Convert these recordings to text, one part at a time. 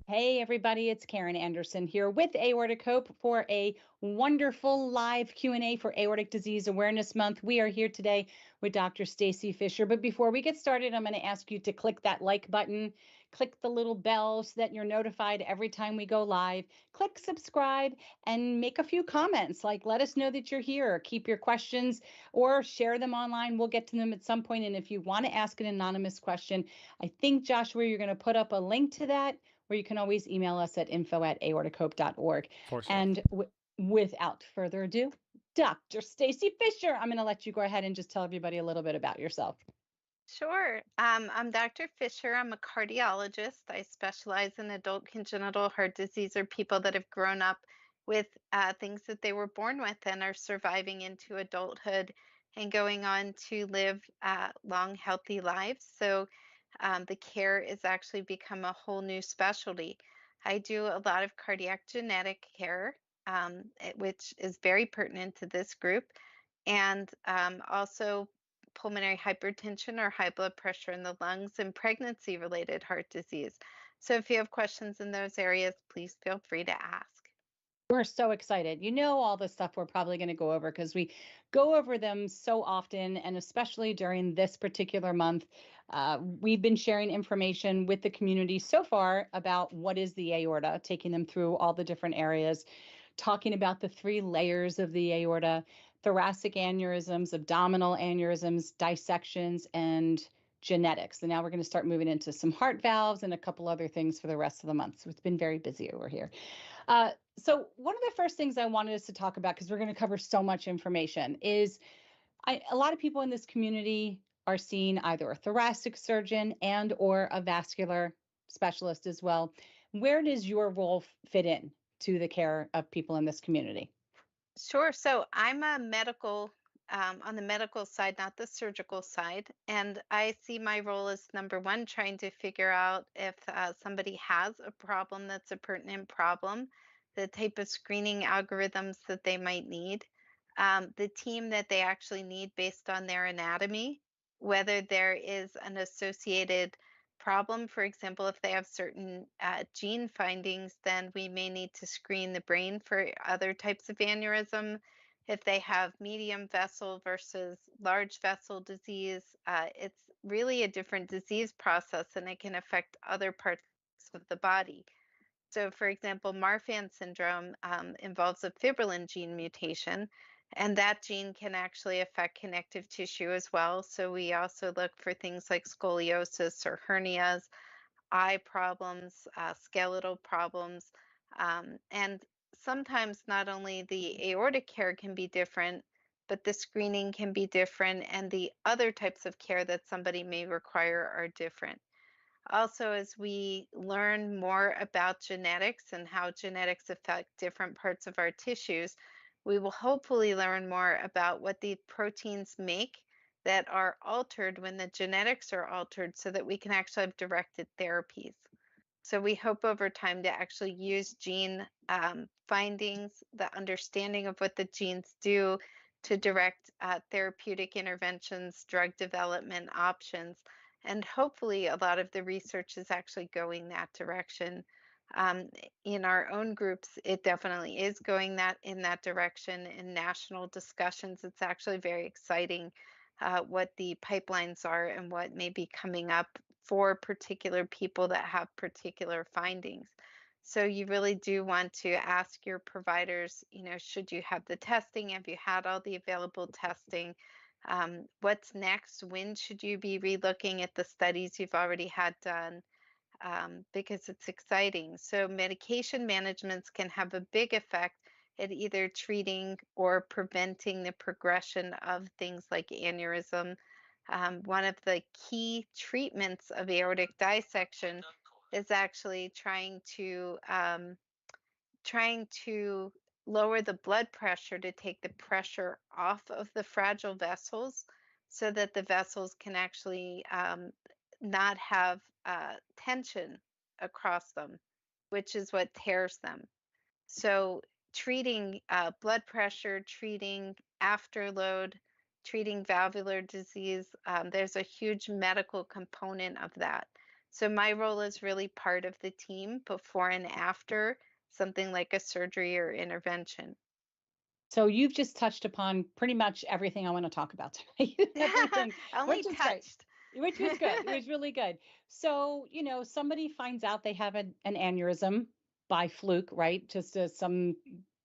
Hey, everybody, it's Karen Anderson here with Aortic Hope for a wonderful live Q&A for Aortic Disease Awareness Month. We are here today with Dr. Stacy Fisher. But before we get started, I'm going to ask you to click that like button, click the little bell so that you're notified every time we go live, click subscribe, and make a few comments. Like, let us know that you're here. Keep your questions or share them online. We'll get to them at some point. And if you want to ask an anonymous question, I think, Joshua, you're going to put up a link to that, where you can always email us at info@aortichope.org. For sure. And without further ado, Dr. Stacy Fisher, I'm going to let you go ahead and just tell everybody a little bit about yourself. Sure. I'm Dr. Fisher. I'm a cardiologist. I specialize in adult congenital heart disease or people that have grown up with things that they were born with and are surviving into adulthood and going on to live long, healthy lives. So the care has actually become a whole new specialty. I do a lot of cardiac genetic care, which is very pertinent to this group, and also pulmonary hypertension or high blood pressure in the lungs and pregnancy related heart disease. So if you have questions in those areas, please feel free to ask. We're so excited. You know, all the stuff we're probably going to go over because we go over them so often, and especially during this particular month. We've been sharing information with the community so far about what is the aorta, taking them through all the different areas, talking about the three layers of the aorta: thoracic aneurysms, abdominal aneurysms, dissections, and genetics. And now we're going to start moving into some heart valves and a couple other things for the rest of the month. So it's been very busy over here. So one of the first things I wanted us to talk about, because we're going to cover so much information, is a lot of people in this community are seeing either a thoracic surgeon and or a vascular specialist as well. Where does your role fit in to the care of people in this community? Sure. So I'm a medical, on the medical side, not the surgical side. And I see my role as number one, trying to figure out if somebody has a problem that's a pertinent problem, the type of screening algorithms that they might need, the team that they actually need based on their anatomy, whether there is an associated problem. For example, if they have certain gene findings, then we may need to screen the brain for other types of aneurysm. If they have medium vessel versus large vessel disease, it's really a different disease process and it can affect other parts of the body. So, for example, Marfan syndrome involves a fibrillin gene mutation, and that gene can actually affect connective tissue as well. So, we also look for things like scoliosis or hernias, eye problems, skeletal problems, and sometimes not only the aortic care can be different, but the screening can be different, and the other types of care that somebody may require are different. Also, as we learn more about genetics and how genetics affect different parts of our tissues, we will hopefully learn more about what the proteins make that are altered when the genetics are altered so that we can actually have directed therapies. So we hope over time to actually use gene findings, the understanding of what the genes do to direct therapeutic interventions, drug development options, and hopefully a lot of the research is actually going that direction. Um, in our own groups, it definitely is going that in that direction. In national discussions, it's actually very exciting what the pipelines are and what may be coming up for particular people that have particular findings. So you really do want to ask your providers, should you have the testing? Have you had all the available testing? What's next? When should you be relooking at the studies you've already had done? Because it's exciting. So medication managements can have a big effect at either treating or preventing the progression of things like aneurysm. One of the key treatments of aortic dissection is actually trying to lower the blood pressure to take the pressure off of the fragile vessels so that the vessels can actually not have tension across them, which is what tears them. So, treating blood pressure, treating afterload, treating valvular disease, there's a huge medical component of that. So my role is really part of the team before and after something like a surgery or intervention. So you've just touched upon pretty much everything I want to talk about tonight. Everything, Only which is great, touched. which was good. It was really good. So, somebody finds out they have an aneurysm by fluke, right? Just some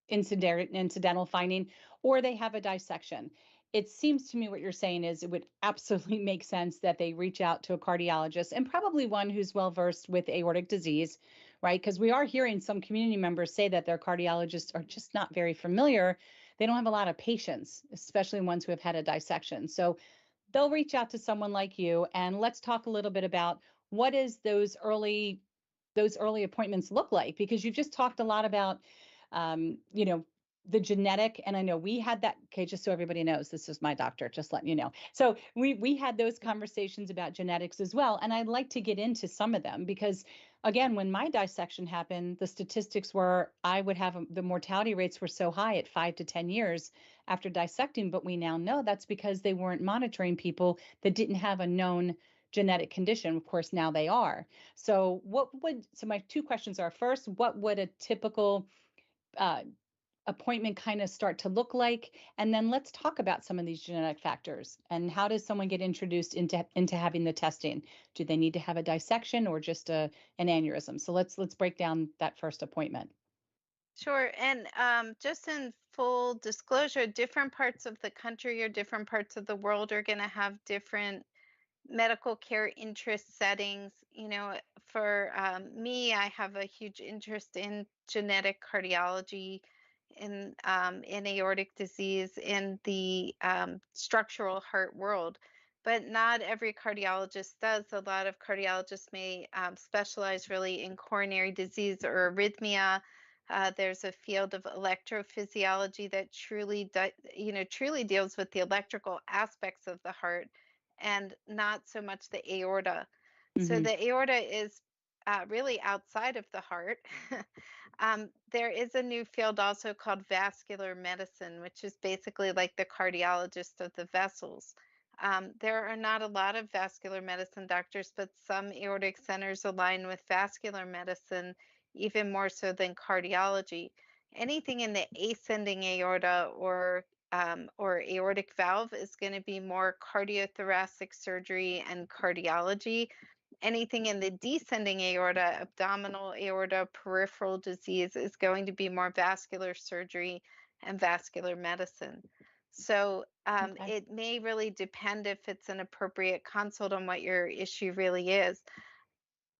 incidental finding, or they have a dissection. It seems to me what you're saying is it would absolutely make sense that they reach out to a cardiologist and probably one who's well versed with aortic disease, right? Because we are hearing some community members say that their cardiologists are just not very familiar. They don't have a lot of patience, especially ones who have had a dissection. So they'll reach out to someone like you, and let's talk a little bit about what is those early appointments look like, because you've just talked a lot about um, you know the genetic. And I know we had that. Okay, just so everybody knows, this is my doctor, just letting you know. So we had those conversations about genetics as well, and I'd like to get into some of them because, again, when my dissection happened, the statistics were I would have the mortality rates were so high at 5 to 10 years after dissecting, but we now know that's because they weren't monitoring people that didn't have a known genetic condition. Of course, now they are. So my two questions are: first, what would a typical uh, appointment kind of start to look like? And then let's talk about some of these genetic factors and how does someone get introduced into having the testing? Do they need to have a dissection or just an aneurysm? So let's break down that first appointment. Sure. And just in full disclosure, different parts of the country or different parts of the world are going to have different medical care interest settings. For me, I have a huge interest in genetic cardiology, in aortic disease, in the structural heart world. But not every cardiologist does. A lot of cardiologists may specialize really in coronary disease or arrhythmia. There's a field of electrophysiology that truly deals with the electrical aspects of the heart and not so much the aorta. So Hmm. the aorta is really outside of the heart. There is a new field also called vascular medicine, which is basically like the cardiologist of the vessels. There are not a lot of vascular medicine doctors, but some aortic centers align with vascular medicine even more so than cardiology. Anything in the ascending aorta or aortic valve is going to be more cardiothoracic surgery and cardiology. Anything in the descending aorta, abdominal aorta, peripheral disease is going to be more vascular surgery and vascular medicine. So Okay. it may really depend if it's an appropriate consult on what your issue really is.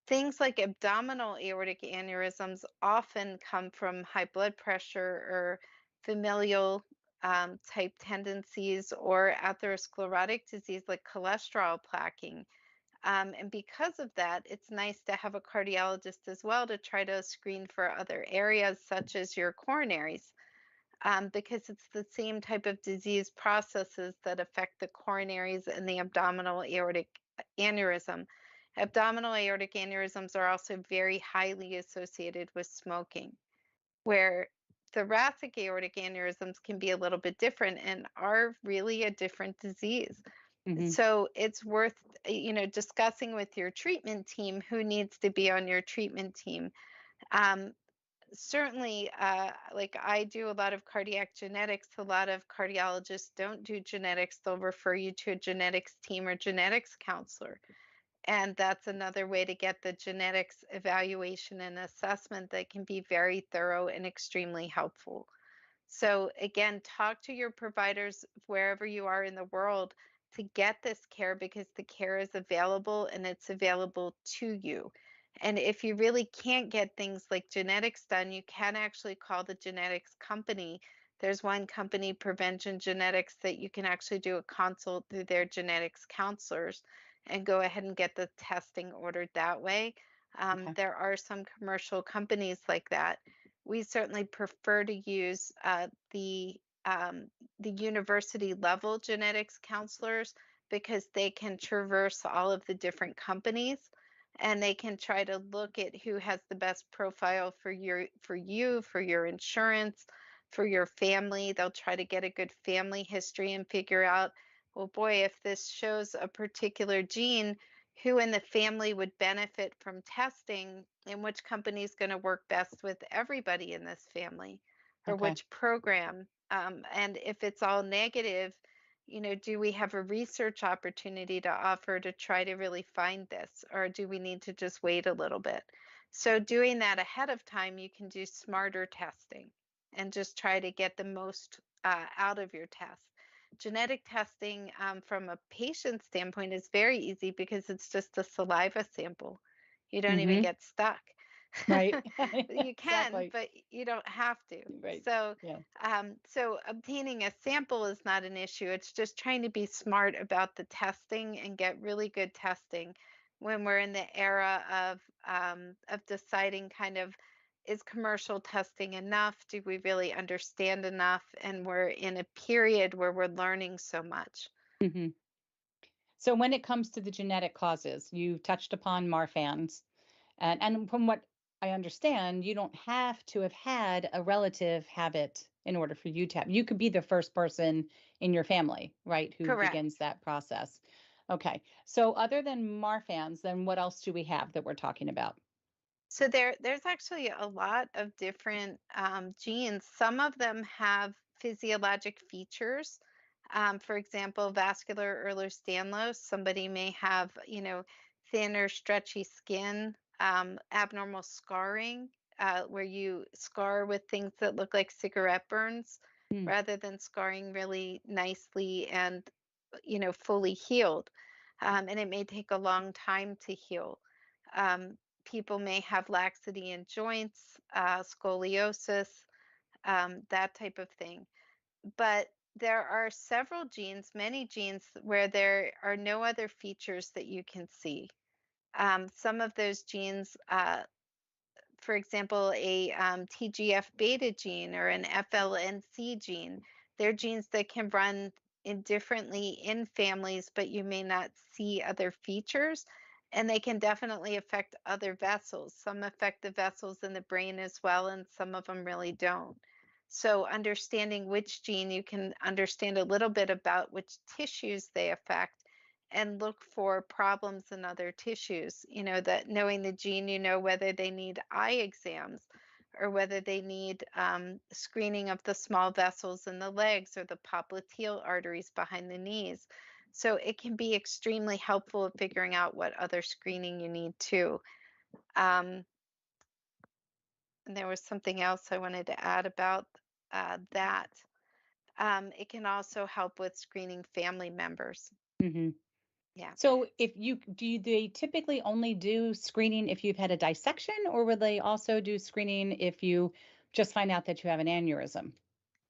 Things like abdominal aortic aneurysms often come from high blood pressure or familial type tendencies or atherosclerotic disease like cholesterol plaquing. And because of that, it's nice to have a cardiologist as well to try to screen for other areas such as your coronaries, because it's the same type of disease processes that affect the coronaries and the abdominal aortic aneurysm. Abdominal aortic aneurysms are also very highly associated with smoking, where thoracic aortic aneurysms can be a little bit different and are really a different disease. Hmm. So it's worth, discussing with your treatment team who needs to be on your treatment team. Um, Certainly, like I do a lot of cardiac genetics. A lot of cardiologists don't do genetics. They'll refer you to a genetics team or genetics counselor. And that's another way to get the genetics evaluation and assessment that can be very thorough and extremely helpful. So, again, talk to your providers wherever you are in the world to get this care because the care is available and it's available to you. And if you really can't get things like genetics done, you can actually call the genetics company. There's one company, Prevention Genetics, that you can actually do a consult through their genetics counselors and go ahead and get the testing ordered that way. Okay. There are some commercial companies like that. We certainly prefer to use the university level genetics counselors because they can traverse all of the different companies and they can try to look at who has the best profile for your insurance, for your family. They'll try to get a good family history and figure out, well, boy, if this shows a particular gene, who in the family would benefit from testing and which company is going to work best with everybody in this family, or Okay. which program. And if it's all negative, do we have a research opportunity to offer to try to really find this, or do we need to just wait a little bit? So, doing that ahead of time, you can do smarter testing and just try to get the most out of your test. Genetic testing, from a patient standpoint, is very easy because it's just a saliva sample. You don't even Mm-hmm. get stuck. Right. You can, Exactly. but you don't have to. Right. So, Yeah. obtaining a sample is not an issue. It's just trying to be smart about the testing and get really good testing when we're in the era of deciding kind of, is commercial testing enough? Do we really understand enough? And we're in a period where we're learning so much. Hmm. So when it comes to the genetic causes, you touched upon Marfan's, and from what I understand, you don't have to have had a relative have it in order for you to have. You could be the first person in your family, right, who begins Correct. that process. Okay. So other than Marfan's, then what else do we have that we're talking about? So there's actually a lot of different genes. Some of them have physiologic features. For example, vascular Ehlers-Danlos. Somebody may have, thinner, stretchy skin, abnormal scarring, where you scar with things that look like cigarette burns, Hmm. rather than scarring really nicely and, fully healed. And it may take a long time to heal. Um, People may have laxity in joints, scoliosis, that type of thing. But there are several genes, many genes, where there are no other features that you can see. Some of those genes, for example, a TGF beta gene or an FLNC gene, they're genes that can run indifferently in families, but you may not see other features. And they can definitely affect other vessels. Some affect the vessels in the brain as well, and some of them really don't. So, understanding which gene, you can understand a little bit about which tissues they affect and look for problems in other tissues. That knowing the gene, whether they need eye exams or whether they need screening of the small vessels in the legs or the popliteal arteries behind the knees. So it can be extremely helpful in figuring out what other screening you need too. Um, and there was something else I wanted to add about that. It can also help with screening family members. Hmm. Yeah. So if you they typically only do screening if you've had a dissection, or will they also do screening if you just find out that you have an aneurysm?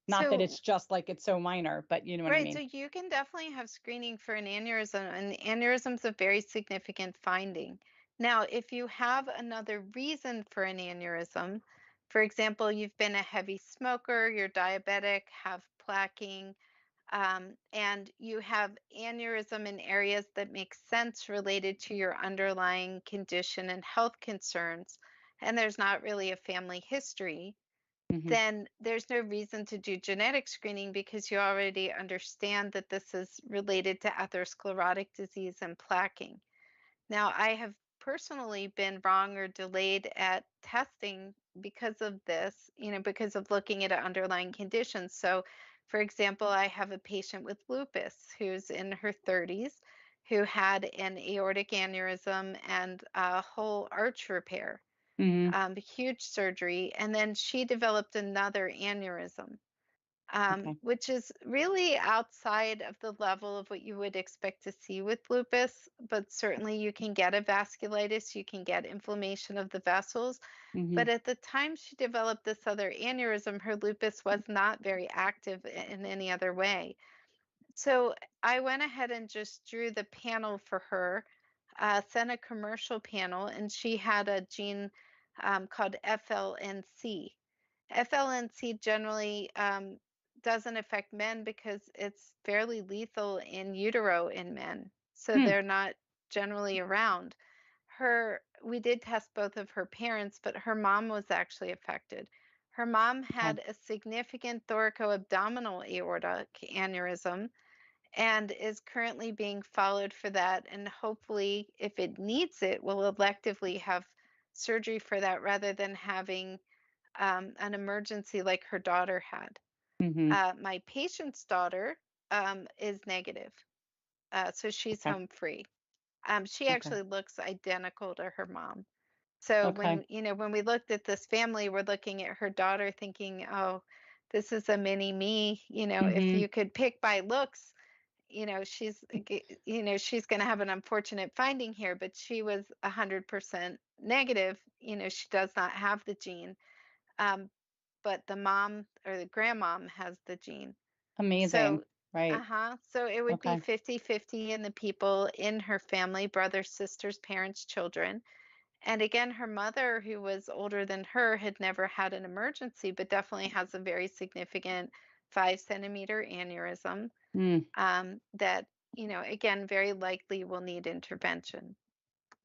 Not that So it's just like it's so minor, but you know what I right, so mean? you can definitely have screening for an aneurysm, and aneurysm's a very significant finding. Now, if you have another reason for an aneurysm, for example, you've been a heavy smoker, you're diabetic, have plaquing, and you have aneurysm in areas that make sense related to your underlying condition and health concerns, and there's not really a family history, Hmm. then there's no reason to do genetic screening because you already understand that this is related to atherosclerotic disease and plaquing. Now, I have personally been wrong or delayed at testing because of this, because of looking at an underlying condition. So, for example, I have a patient with lupus who's in her 30s who had an aortic aneurysm and a whole arch repair, Hmm. huge surgery, and then she developed another aneurysm, Okay. which is really outside of the level of what you would expect to see with lupus. But certainly, you can get a vasculitis, you can get inflammation of the vessels. Hmm. But at the time she developed this other aneurysm, her lupus was not very active in any other way. So I went ahead and just drew the panel for her, sent a commercial panel, and she had a gene called FLNC. FLNC generally doesn't affect men because it's fairly lethal in utero in men, so Hmm. they're not generally around. We did test both of her parents, but her mom was actually affected. Her mom Okay. had a significant thoracoabdominal aortic aneurysm, and is currently being followed for that. And hopefully, if it needs it, will electively have surgery for that rather than having an emergency like her daughter had. Hmm. My patient's daughter is negative, so she's Okay. home free. She Okay. actually looks identical to her mom. So Okay. when we looked at this family, we're looking at her daughter thinking, oh, this is a mini me. If Hmm. you could pick by looks, she's going to have an unfortunate finding here, but she was 100% negative. She does not have the gene. Um, but the mom or the grandmom has the gene. Amazing. So, Right. uh-huh. So it would be Okay. 50-50 in the people in her family, brothers, sisters, parents, children. And again, her mother, who was older than her, had never had an emergency, but definitely has a very significant 5 centimeter aneurysm Mm. that, again, very likely will need intervention.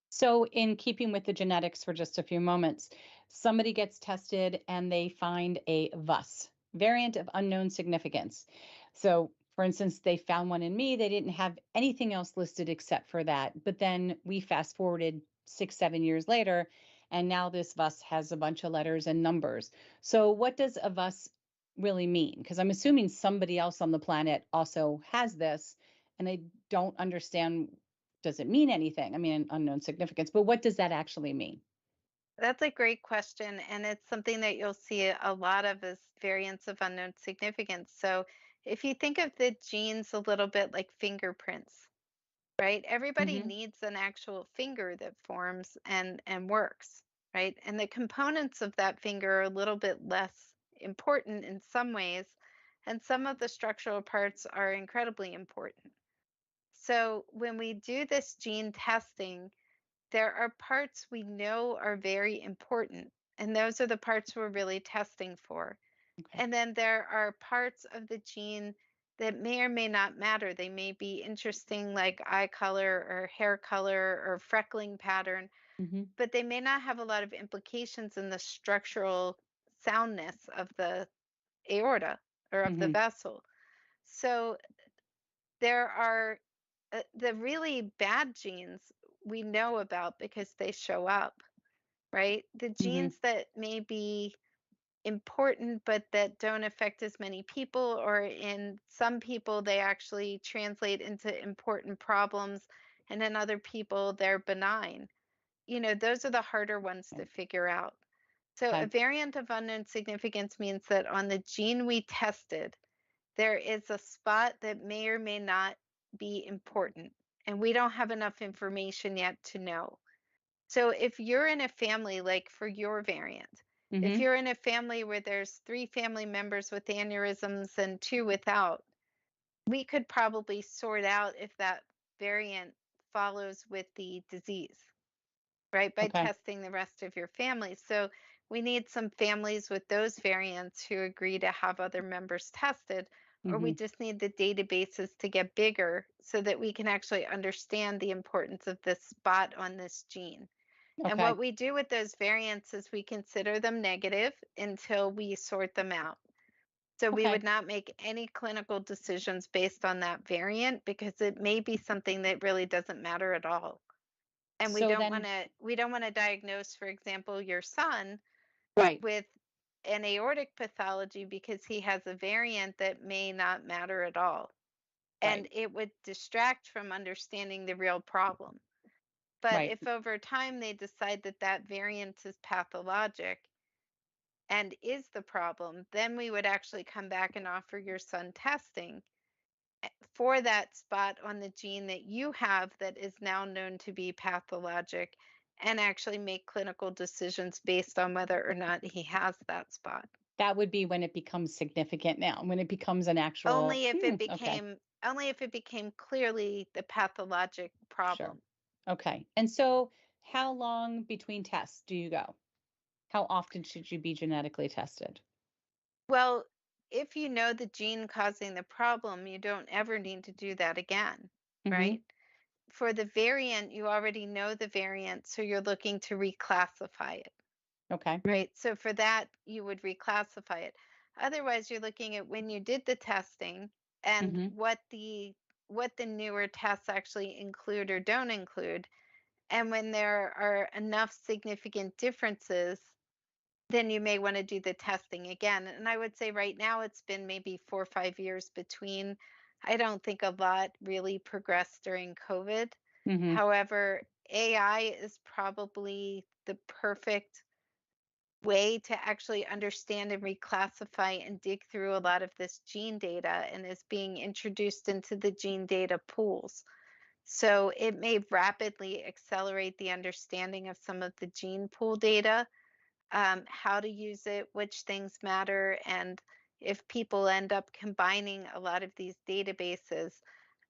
So, in keeping with the genetics for just a few moments, somebody gets tested and they find a VUS, variant of unknown significance. So, for instance, they found one in me. They didn't have anything else listed except for that. But then we fast forwarded 6, 7 years later, and now this VUS has a bunch of letters and numbers. So, what does a VUS really mean? Because I'm assuming somebody else on the planet also has this, and I don't understand, does it mean anything? I mean, unknown significance, but what does that actually mean? That's a great question, and it's something that you'll see a lot of is variants of unknown significance. So, if you think of the genes a little bit like fingerprints, right? Everybody Hmm. needs an actual finger that forms and works, right? And the components of that finger are a little bit less important in some ways, and some of the structural parts are incredibly important. So, when we do this gene testing, there are parts we know are very important, and those are the parts we're really testing for. Okay. And then there are parts of the gene that may or may not matter. They may be interesting, like eye color or hair color or freckling pattern, Hmm. but they may not have a lot of implications in the structural soundness of the aorta or of the Hmm. vessel. So there are the really bad genes we know about because they show up, right? The Hmm. genes that may be important but that don't affect as many people, or in some people they actually translate into important problems, and in other people they're benign. Those are the harder ones to figure out. So a Okay. variant of unknown significance means that on the gene we tested there is a spot that may or may not be important, and we don't have enough information yet to know. So if you're in a family, like for your variant, if Hmm. you're in a family where there's 3 family members with aneurysms and 2 without, we could probably sort out if that variant follows with the disease, right? By Okay. testing the rest of your family. So we need some families with those variants who agree to have other members tested, or we Hmm. just need the databases to get bigger so that we can actually understand the importance of this spot on this gene. And Okay. what we do with those variants is we consider them negative until we sort them out. So we Okay. would not make any clinical decisions based on that variant because it may be something that really doesn't matter at all. And we So don't want then, to we don't want to diagnose, for example, your son right, with an aortic pathology because he has a variant that may not matter at all. right, And it would distract from understanding the real problem. But right. if over time they decide that that variant is pathologic and is the problem, then we would actually come back and offer your son testing for that spot on the gene that you have that is now known to be pathologic, and actually make clinical decisions based on whether or not he has that spot. That would be when it becomes significant now, when it becomes an actual, okay, Only if it became clearly the pathologic sure. problem. Okay. And so, how long between tests do you go? How often should you be genetically tested? Well, if you know the gene causing the problem, you don't ever need to do that again, Hmm. right? For the variant, you already know the variant, so you're looking to reclassify it, Okay. right? So for that, you would reclassify it. Otherwise, you're looking at when you did the testing and Hmm. what the what the newer tests actually include or don't include. And when there are enough significant differences, then you may want to do the testing again. And I would say right now it's been maybe 4 or 5 years between. I don't think a lot really progressed during COVID. Hmm. However, AI is probably the perfect way to actually understand and reclassify and dig through a lot of this gene data and is being introduced into the gene data pools. So it may rapidly accelerate the understanding of some of the gene pool data, how to use it, which things matter, and if people end up combining a lot of these databases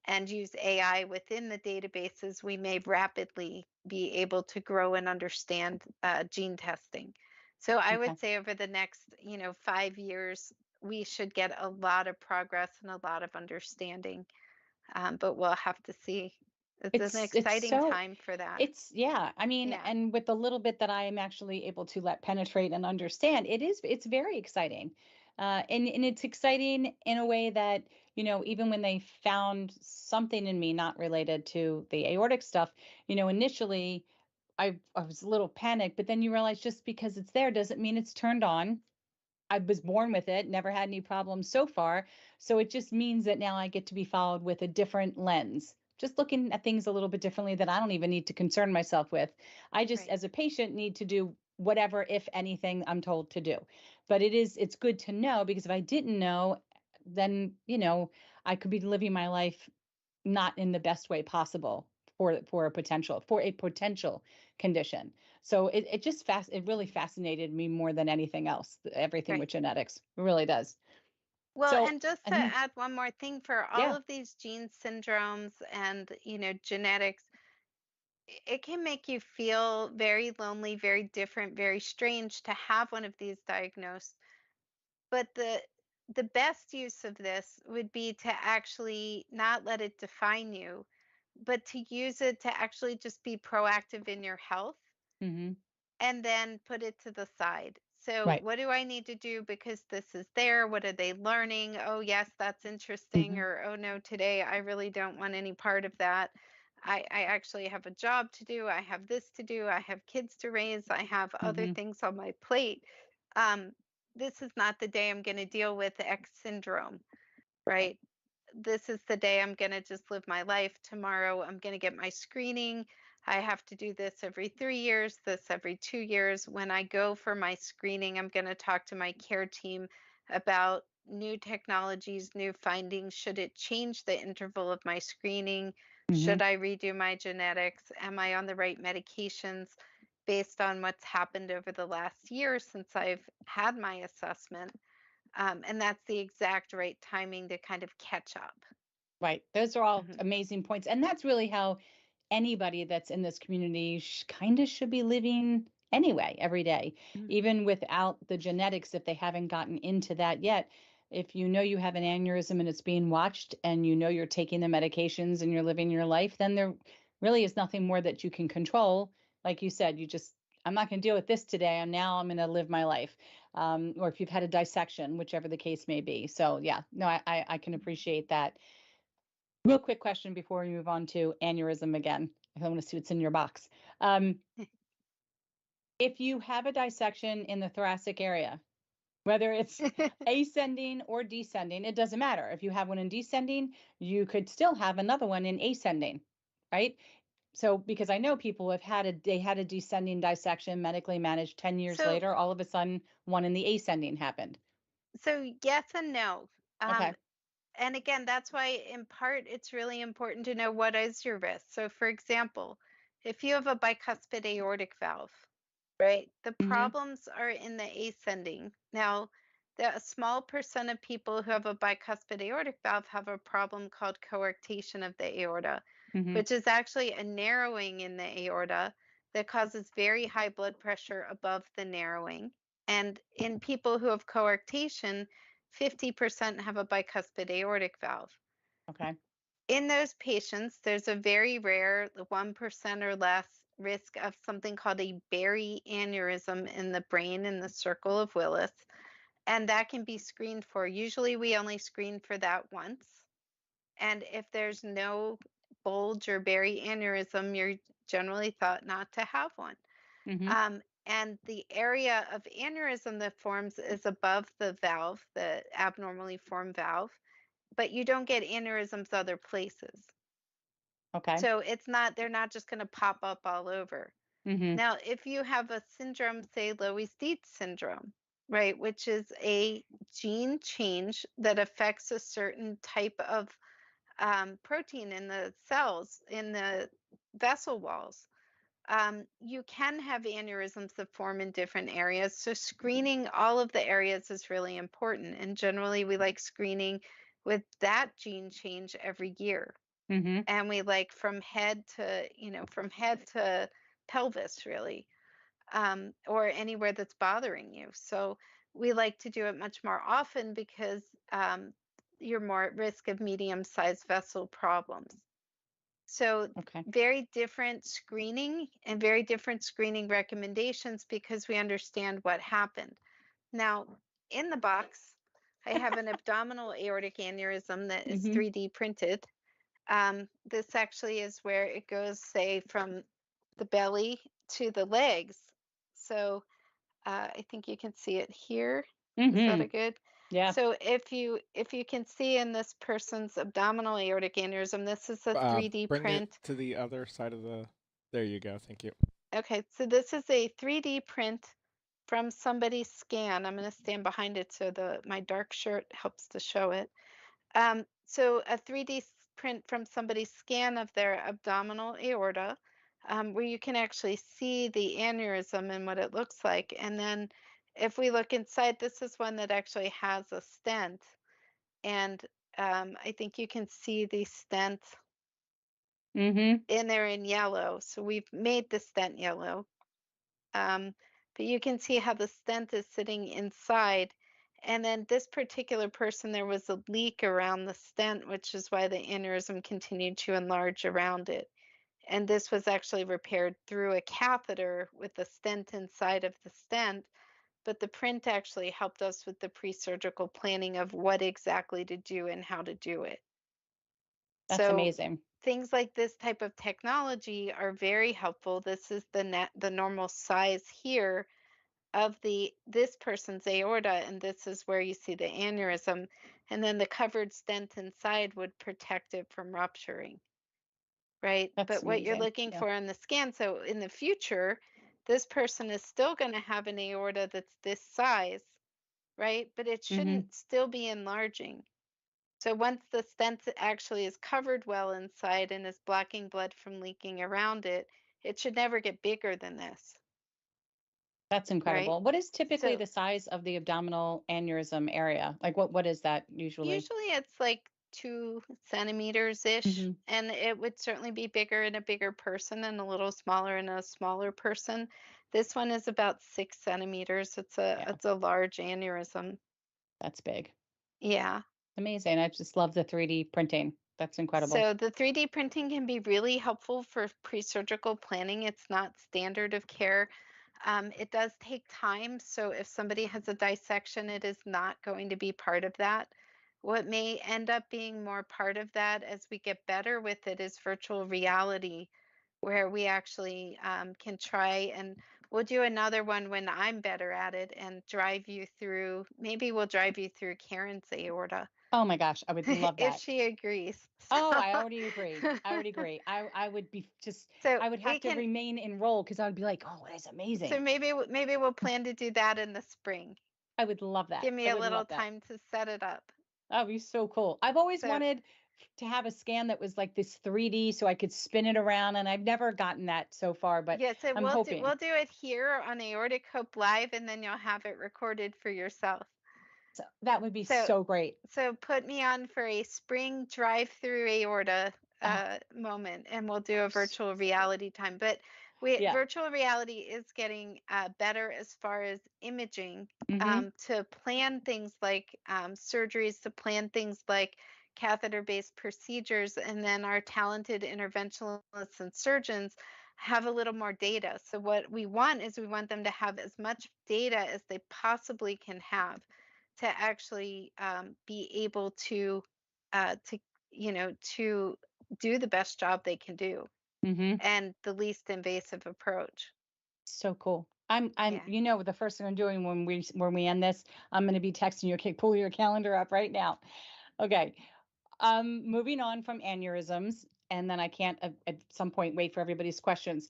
and use AI within the databases, we may rapidly be able to grow and understand gene testing. So I Okay. would say over the next, 5 years, we should get a lot of progress and a lot of understanding. But we'll have to see. It's an It's exciting so time for that. It's yeah, I mean, Yeah, and with the little bit that I am actually able to let penetrate and understand, it's very exciting. And it's exciting in a way that, even when they found something in me not related to the aortic stuff, initially I was a little panicked, but then you realize just because it's there doesn't mean it's turned on. I was born with it, never had any problems so far. So it just means that now I get to be followed with a different lens, just looking at things a little bit differently that I don't even need to concern myself with. I just, right. as a patient, need to do whatever, if anything, I'm told to do. But it's good to know, because if I didn't know, then, I could be living my life not in the best way possible for a potential condition. So it really fascinated me more than anything else, everything Right. with genetics. It really does. Well, So and just to mhm, add one more thing, for all yeah. of these gene syndromes and, genetics, it can make you feel very lonely, very different, very strange to have one of these diagnosed. But the best use of this would be to actually not let it define you, but to use it to actually just be proactive in your health Hmm. and then put it to the side. So, Right. what do I need to do because this is there? What are they learning? Oh, yes, that's interesting. Hmm. Or, oh, no, today I really don't want any part of that. I actually have a job to do. I have this to do. I have kids to raise. I have other Hmm. things on my plate. Um, this is not the day I'm going to deal with X syndrome, Right. right? This is the day I'm going to just live my life. Tomorrow, I'm going to get my screening. I have to do this every 3 years, this every 2 years. When I go for my screening, I'm going to talk to my care team about new technologies, new findings. Should it change the interval of my screening? Hmm. Should I redo my genetics? Am I on the right medications based on what's happened over the last year since I've had my assessment? And that's the exact right timing to kind of catch up. Right. Those are all Mhm. amazing points. And that's really how anybody that's in this community kind of should be living anyway, every day, Mm. even without the genetics, if they haven't gotten into that yet. If you know you have an aneurysm and it's being watched, and you're taking the medications and you're living your life, then there really is nothing more that you can control. Like you said, I'm not going to deal with this today. I'm going to live my life. Or if you've had a dissection, whichever the case may be. So yeah, no, I can appreciate that. Real quick question before we move on to aneurysm again. I want to see what's in your box. Um, if you have a dissection in the thoracic area, whether it's ascending or descending, it doesn't matter. If you have one in descending, you could still have another one in ascending, right? So, because I know people have they had a descending dissection medically managed, 10 years So, later, all of a sudden one in the ascending happened. so yes and no. Um, Okay. and again, that's why in part it's really important to know what is your risk. So, for example, if you have a bicuspid aortic valve, right, the Hmm. problems are in the ascending. Now, a small percent of people who have a bicuspid aortic valve have a problem called coarctation of the aorta, Hmm. which is actually a narrowing in the aorta that causes very high blood pressure above the narrowing. And in people who have coarctation, 50% have a bicuspid aortic valve. Okay. In those patients, there's a very rare 1% or less risk of something called a berry aneurysm in the brain in the circle of Willis. And that can be screened for. Usually, we only screen for that once. And if there's no bulge or berry aneurysm, you're generally thought not to have one. Hmm. And the area of aneurysm that forms is above the valve, the abnormally formed valve, but you don't get aneurysms other places. Okay. So they're not just going to pop up all over. Hmm. Now, if you have a syndrome, say Loeys-Dietz syndrome, right, which is a gene change that affects a certain type of protein in the cells, in the vessel walls, you can have aneurysms that form in different areas. So screening all of the areas is really important. And generally, we like screening with that gene change every year. Hmm. And we like from head to pelvis, really, or anywhere that's bothering you. So we like to do it much more often because you're more at risk of medium-sized vessel problems. So Okay. very different screening and very different screening recommendations because we understand what happened. Now, in the box, I have an abdominal aortic aneurysm that is Hmm. 3D printed. This actually is where it goes, say, from the belly to the legs. So I think you can see it here. Is that a Hmm. good? Yeah. So if you can see in this person's abdominal aortic aneurysm, this is a 3D Bring it print. to the other side of the. There you go. Thank you. Okay, so this is a 3D print from somebody's scan. I'm going to stand behind it so my dark shirt helps to show it. So a 3D print from somebody's scan of their abdominal aorta, where you can actually see the aneurysm and what it looks like. And then if we look inside, this is one that actually has a stent. And I think you can see the stent Hmm. in there in yellow. So we've made the stent yellow. Um, but you can see how the stent is sitting inside. And then this particular person, there was a leak around the stent, which is why the aneurysm continued to enlarge around it. And this was actually repaired through a catheter with a stent inside of the stent. But the print actually helped us with the pre-surgical planning of what exactly to do and how to do it. That's So amazing. things like this type of technology are very helpful. This is the normal size here of this person's aorta, and this is where you see the aneurysm, and then the covered stent inside would protect it from rupturing, right? That's But what you're amazing. looking Yeah. for in the scan, so in the future, this person is still going to have an aorta that's this size, right? But it Hmm. shouldn't still be enlarging. So once the stent actually is covered well inside and is blocking blood from leaking around it, it should never get bigger than this, That's right? incredible. What is typically So the size of the abdominal aneurysm area? Like what is that usually? usually it's like 2 centimeters ish, Hmm. and it would certainly be bigger in a bigger person and a little smaller in a smaller person. This one is about 6 centimeters. Yeah, It's a large aneurysm. that's big. Yeah. Amazing. I just love the 3D printing. That's incredible. So the 3D printing can be really helpful for pre-surgical planning. It's not standard of care. It does take time. So if somebody has a dissection, it is not going to be part of that. What may end up being more part of that as we get better with it is virtual reality, where we actually can try, and we'll do another one when I'm better at it and drive you through, maybe we'll drive you through Karen's aorta Oh my gosh, I would love if that. she agrees. Oh, I already agree. I already agree. I would be just So I would we have to can, remain enrolled because I would be like, oh, that's so amazing. maybe we'll plan to do that in the spring. I would love that. Give me I a would little love that. time to set it up. That would be so cool. I've always So wanted to have a scan that was like this 3D so I could spin it around, and I've never gotten that so far, but yeah, so I'm hoping. we'll do it here on Aortic Hope Live, and then you'll have it recorded for yourself. So that would be So so great. put me on for a spring drive-through aorta Oh, moment, and we'll do a so virtual excited. reality time. But we Yeah. virtual reality is getting better as far as imaging, Mm-hmm. to plan things like surgeries, to plan things like catheter-based procedures, and then our talented interventionalists and surgeons have a little more data. So what we want is we want them to have as much data as they possibly can have to actually be able to to do the best job they can do Hmm. and the least invasive approach. So cool. Yeah. The first thing I'm doing when we end this, I'm going to be texting you. Okay, pull your calendar up right now. Okay. Moving on from aneurysms, and then I can't at some point wait for everybody's questions.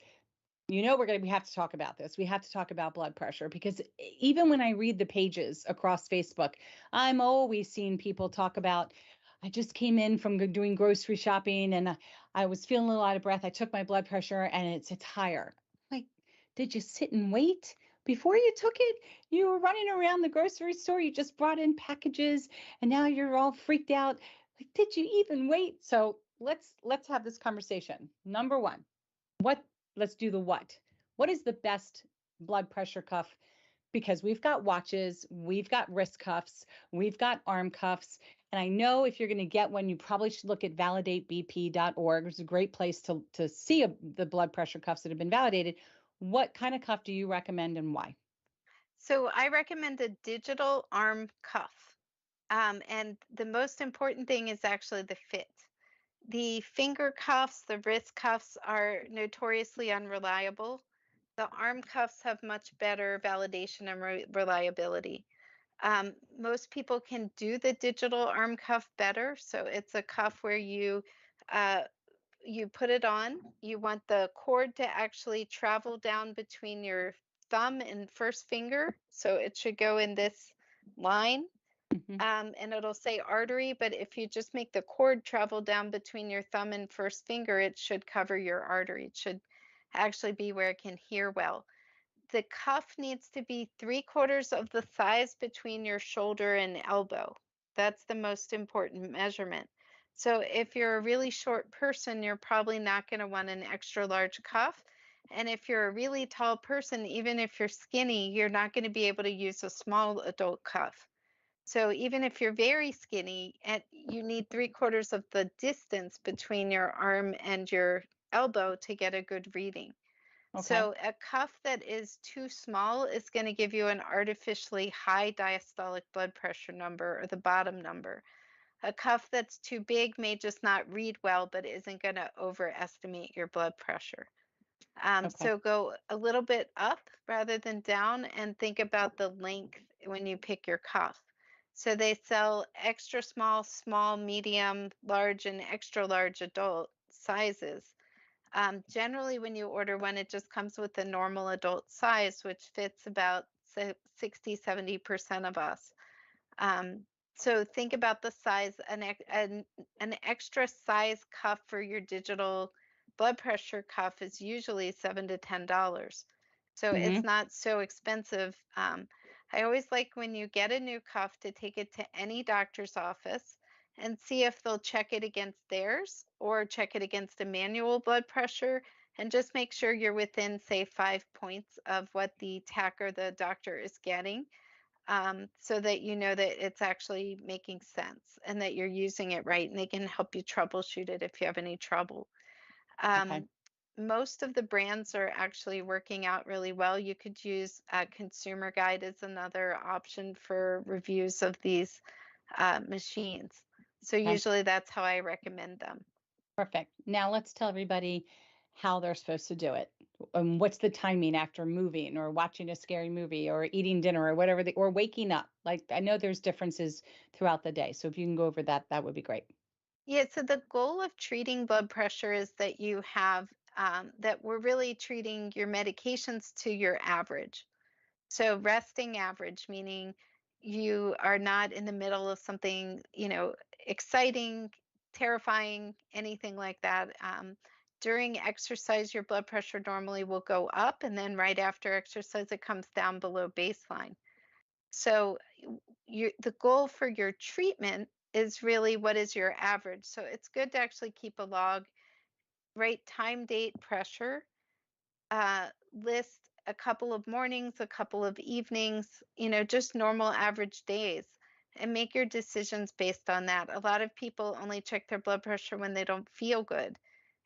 We have to talk about this. We have to talk about blood pressure because even when I read the pages across Facebook, I'm always seeing people talk about, I just came in from doing grocery shopping and I was feeling a little out of breath. I took my blood pressure and it's higher. Like, did you sit and wait before you took it? You were running around the grocery store. You just brought in packages and now you're all freaked out. Like, did you even wait? So let's have this conversation. Number one, what let's do the what. What is the best blood pressure cuff? Because we've got watches, we've got wrist cuffs, we've got arm cuffs. And I know if you're going to get one, you probably should look at validatebp.org. It's a great place to see the blood pressure cuffs that have been validated. What kind of cuff do you recommend and why? So I recommend a digital arm cuff. And the most important thing is actually the fit. The finger cuffs, the wrist cuffs are notoriously unreliable. The arm cuffs have much better validation and reliability. Most people can do the digital arm cuff better. So it's a cuff where uh, you put it on. You want the cord to actually travel down between your thumb and first finger. So it should go in this line, Hmm. and it'll say artery, but if you just make the cord travel down between your thumb and first finger, it should cover your artery. It should actually be where it can hear well. The cuff needs to be 3/4 of the size between your shoulder and elbow. That's the most important measurement. So if you're a really short person, you're probably not going to want an extra large cuff. And if you're a really tall person, even if you're skinny, you're not going to be able to use a small adult cuff. So even if you're very skinny, and you need 3/4 of the distance between your arm and your elbow to get a good reading. Okay. So a cuff that is too small is going to give you an artificially high diastolic blood pressure number or the bottom number. A cuff that's too big may just not read well, but isn't going to overestimate your blood pressure. Okay. So go a little bit up rather than down and think about the length when you pick your cuff. So they sell extra small, small, medium, large, and extra large adult sizes. Generally, when you order one, it just comes with the normal adult size, which fits about 60–70% of us. Um, so think about the size, an extra size cuff for your digital blood pressure cuff is usually $7 to $10. So it's Hmm. not so expensive. I always like when you get a new cuff to take it to any doctor's office and see if they'll check it against theirs or check it against a manual blood pressure and just make sure you're within, say, 5 points of what the tech or the doctor is getting, so that you know that it's actually making sense and that you're using it right, and they can help you troubleshoot it if you have any trouble. Okay. Um, Most of the brands are actually working out really well. You could use Consumer Guide as another option for reviews of these machines. So Okay. usually that's how I recommend them. Perfect. Now let's tell everybody how they're supposed to do it. What's the timing after moving or watching a scary movie or eating dinner or whatever, or waking up? Like, I know there's differences throughout the day. So if you can go over that, that would be great. Yeah, so the goal of treating blood pressure is that you have that we're really treating your medications to your average. So resting average, meaning you are not in the middle of something, exciting, terrifying, anything like that. During exercise, your blood pressure normally will go up, and then right after exercise, it comes down below baseline. So the goal for your treatment is really what is your average. So it's good to actually keep a log, write time, date, pressure, list a couple of mornings, a couple of evenings, just normal average days, and make your decisions based on that. A lot of people only check their blood pressure when they don't feel good.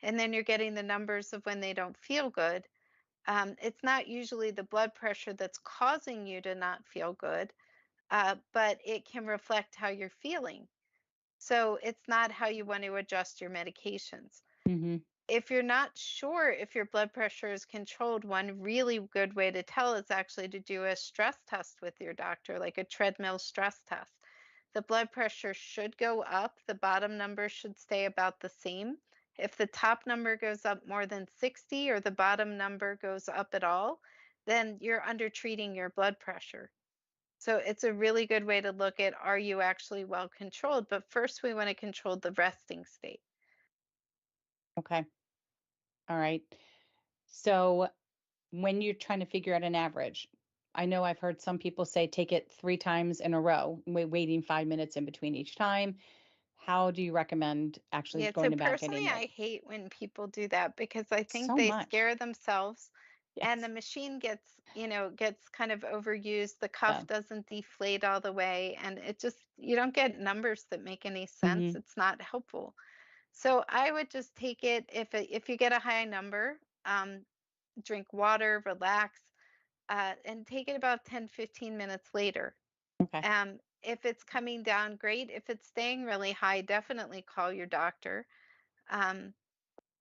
And then you're getting the numbers of when they don't feel good. It's not usually the blood pressure that's causing you to not feel good, but it can reflect how you're feeling. So it's not how you want to adjust your medications. Mm-hmm. If you're not sure if your blood pressure is controlled, one really good way to tell is actually to do a stress test with your doctor, like a treadmill stress test. The blood pressure should go up, the bottom number should stay about the same. If the top number goes up more than 60 or the bottom number goes up at all, then you're under treating your blood pressure. So it's a really good way to look at, are you actually well controlled? But first, we want to control the resting state. Okay. All right. So when you're trying to figure out an average, I know I've heard some people say take it 3 times in a row, waiting 5 minutes in between each time. How do you recommend actually Yeah, going so about personally, getting it? I hate when people do that because I think So they much. scare themselves and the Yes. machine gets kind of overused. The cuff Yeah. doesn't deflate all the way, and you don't get numbers that make any sense. Mm-hmm. It's not helpful. So I would just take it if you get a high number, drink water, relax, and take it about 10-15 minutes later. Okay. If it's coming down, great. If it's staying really high, definitely call your doctor. Um,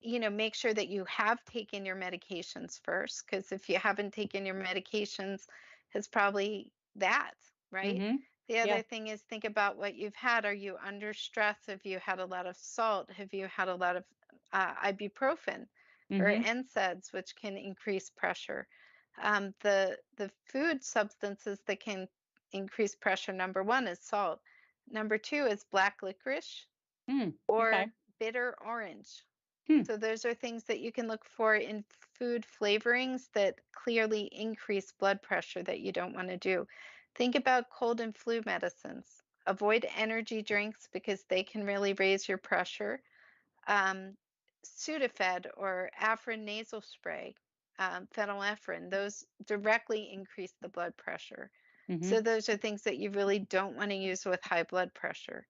make sure that you have taken your medications first, because if you haven't taken your medications, it's probably that, right? Mm-hmm. The Yeah. other thing is think about what you've had. Are you under stress? Have you had a lot of salt? Have you had a lot of ibuprofen or Mm-hmm. NSAIDs, which can increase pressure? The food substances that can increase pressure, number one is salt. Number two is black licorice Mm. or Okay. bitter orange. Hmm. So those are things that you can look for in food flavorings that clearly increase blood pressure that you don't want to do. Think about cold and flu medicines. Avoid energy drinks because they can really raise your pressure. Um, Sudafed or Afrin nasal spray, phenylephrine, those directly increase the blood pressure. Mm-hmm. So those are things that you really don't want to use with high blood pressure.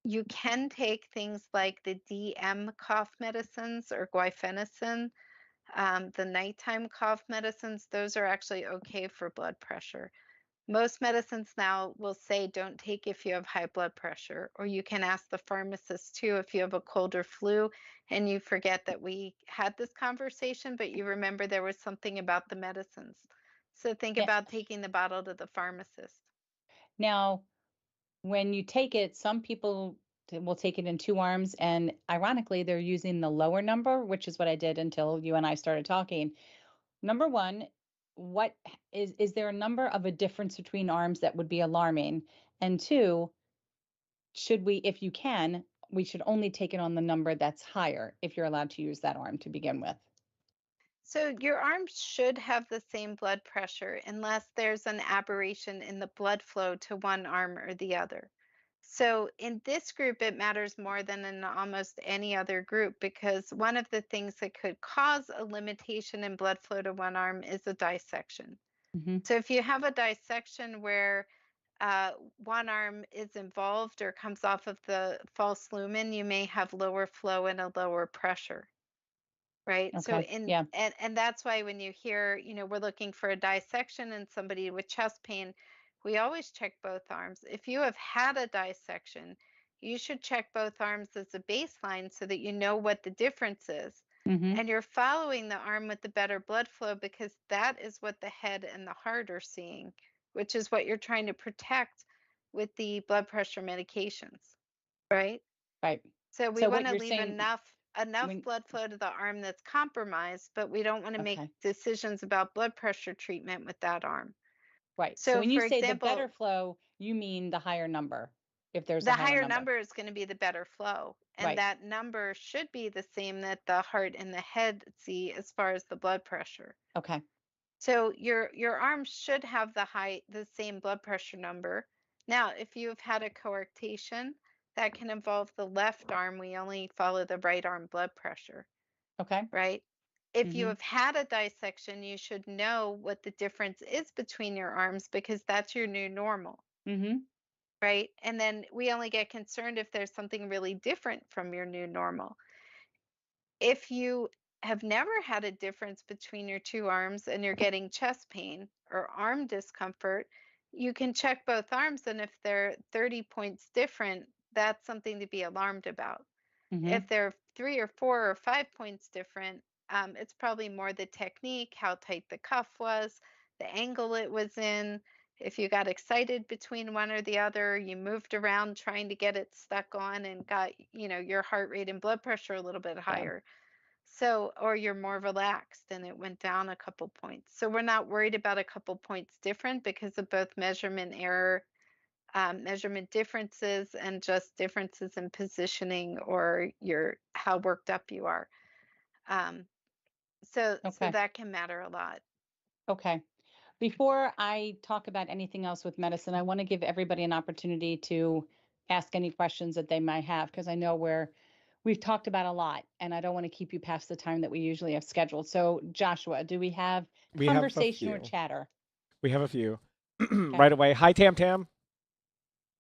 You can take things like the DM cough medicines or guaifenesin, the nighttime cough medicines. Those are actually okay for blood pressure. Most medicines now will say don't take if you have high blood pressure, or you can ask the pharmacist too if you have a cold or flu and you forget that we had this conversation, but you remember there was something about the medicines. So think Yeah. about taking the bottle to the pharmacist. Now, when you take it, some people will take it in 2 arms, and ironically, they're using the lower number, which is what I did until you and I started talking. Number one, what is there a number of a difference between arms that would be alarming? And two, should we, if you can, we should only take it on the number that's higher if you're allowed to use that arm to begin with. So your arms should have the same blood pressure unless there's an aberration in the blood flow to one arm or the other. So in this group, it matters more than in almost any other group because one of the things that could cause a limitation in blood flow to one arm is a dissection. Mm-hmm. So if you have a dissection where one arm is involved or comes off of the false lumen, you may have lower flow and a lower pressure. Right. So Okay. in Yeah. and that's why when you hear, we're looking for a dissection in somebody with chest pain, we always check both arms. If you have had a dissection, you should check both arms as a baseline so that you know what the difference is. Mm-hmm. And you're following the arm with the better blood flow because that is what the head and the heart are seeing, which is what you're trying to protect with the blood pressure medications, right? Right. So we So want what to you're leave saying enough when blood flow to the arm that's compromised, but we don't want to make okay. decisions about blood pressure treatment with that arm. Right. So So when you for say the better example, flow, you mean the higher number, if there's a the higher higher number. number is going to be the better flow, and Right. that number should be the same that the heart and the head see as far as the blood pressure. Okay. So your arm should have the same blood pressure number. Now, if you've had a coarctation, that can involve the left arm. We only follow the right arm blood pressure. Okay. Right? If you Mm-hmm. have had a dissection, you should know what the difference is between your arms because that's your new normal, Mm-hmm. right? And then we only get concerned if there's something really different from your new normal. If you have never had a difference between your two arms and you're getting chest pain or arm discomfort, you can check both arms. And if they're 30 points different, that's something to be alarmed about. Hmm. If they're 3 or 4 or 5 points different, it's probably more the technique, how tight the cuff was, the angle it was in. If you got excited between one or the other, you moved around trying to get it stuck on and got, your heart rate and blood pressure a little bit Yeah. higher. So, or you're more relaxed and it went down a couple points. So we're not worried about a couple points different because of both measurement error, measurement differences, and just differences in positioning or your how worked up you are. Um, so Okay. that can matter a lot. Okay. Before I talk about anything else with medicine, I want to give everybody an opportunity to ask any questions that they might have because I know we've talked about a lot and I don't want to keep you past the time that we usually have scheduled. So, Joshua, do we have We have a conversation or few. chatter? We have a few. Okay. Right away. Hi, Tam Tam.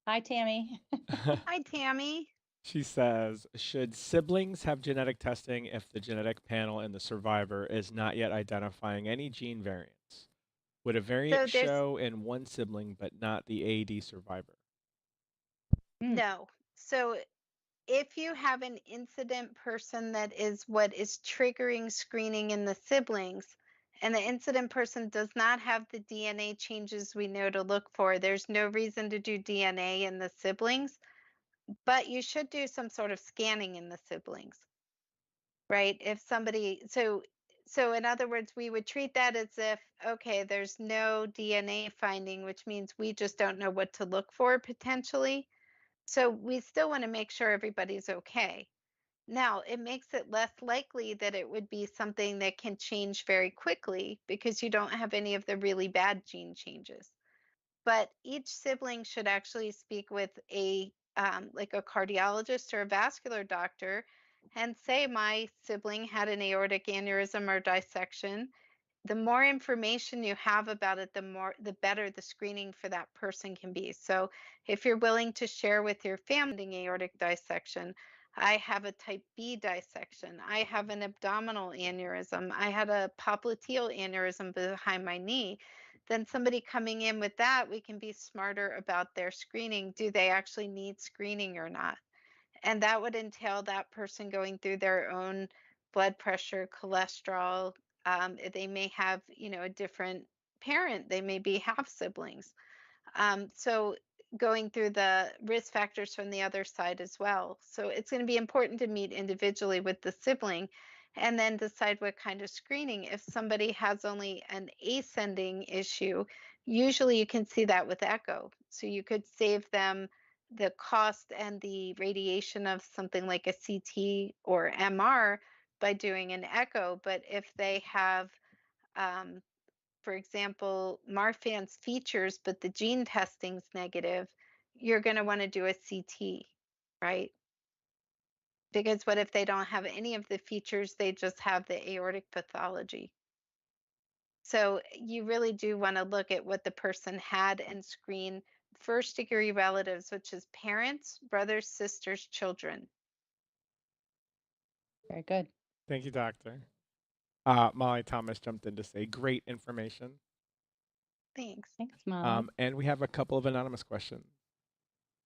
Hi, Tammy. Hi, Tammy. She says, should siblings have genetic testing if the genetic panel in the survivor is not yet identifying any gene variants? Would a variant So there's show in one sibling but not the AD survivor? Mm, no. So if you have an incident person that is what is triggering screening in the siblings, and the incident person does not have the DNA changes we know to look for, there's no reason to do DNA in the siblings, but you should do some sort of scanning in the siblings, right? If somebody, so in other words, we would treat that as if, okay, there's no DNA finding, which means we just don't know what to look for potentially. So we still want to make sure everybody's okay. Now, it makes it less likely that it would be something that can change very quickly because you don't have any of the really bad gene changes. But each sibling should actually speak with a like a cardiologist or a vascular doctor and say my sibling had an aortic aneurysm or dissection. The more information you have about it, the better the screening for that person can be. So if you're willing to share with your family aortic dissection, I have a type B dissection, I have an abdominal aneurysm, I had a popliteal aneurysm behind my knee, then somebody coming in with that, we can be smarter about their screening. Do they actually need screening or not? And that would entail that person going through their own blood pressure, cholesterol. They may have, a different parent. They may be half siblings. So going through the risk factors from the other side as well. So it's going to be important to meet individually with the sibling and then decide what kind of screening. If somebody has only an ascending issue, usually you can see that with echo. So you could save them the cost and the radiation of something like a CT or MR by doing an echo. But if they have um, for example, Marfan's features, but the gene testing's negative, you're going to want to do a CT, right? Because what if they don't have any of the features, they just have the aortic pathology? So you really do want to look at what the person had and screen first degree relatives, which is parents, brothers, sisters, children. very good. Thank you, Doctor. Molly Thomas jumped in to say, great information. Thanks. Thanks, Molly. And we have a couple of anonymous questions.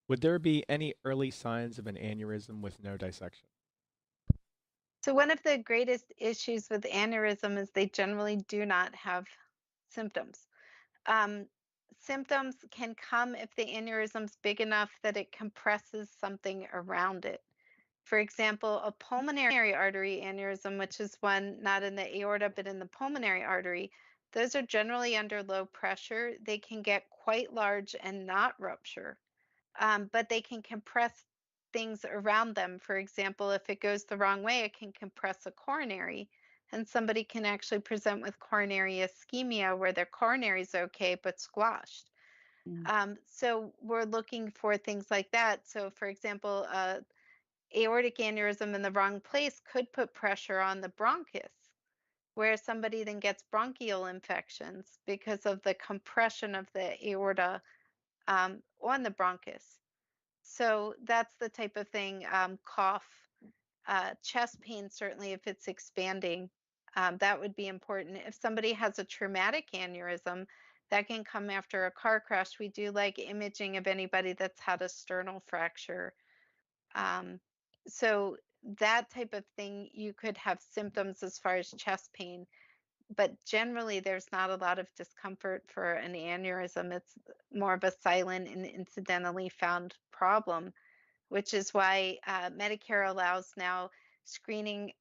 Would there be any early signs of an aneurysm with no dissection? So one of the greatest issues with aneurysm is they generally do not have symptoms. Um, Symptoms can come if the aneurysm's big enough that it compresses something around it. For example, a pulmonary artery aneurysm, which is one not in the aorta but in the pulmonary artery, those are generally under low pressure. They can get quite large and not rupture, but they can compress things around them. For example, if it goes the wrong way, it can compress a coronary, and somebody can actually present with coronary ischemia where their coronary is okay but squashed. Mm, So we're looking for things like that. So, for example, aortic aneurysm in the wrong place could put pressure on the bronchus, where somebody then gets bronchial infections because of the compression of the aorta on the bronchus. So that's the type of thing, cough, chest pain, certainly if it's expanding, that would be important. If somebody has a traumatic aneurysm, that can come after a car crash. We do like imaging of anybody that's had a sternal fracture Um, so that type of thing, you could have symptoms as far as chest pain, but generally there's not a lot of discomfort for an aneurysm. It's more of a silent and incidentally found problem, which is why Medicare allows now screening,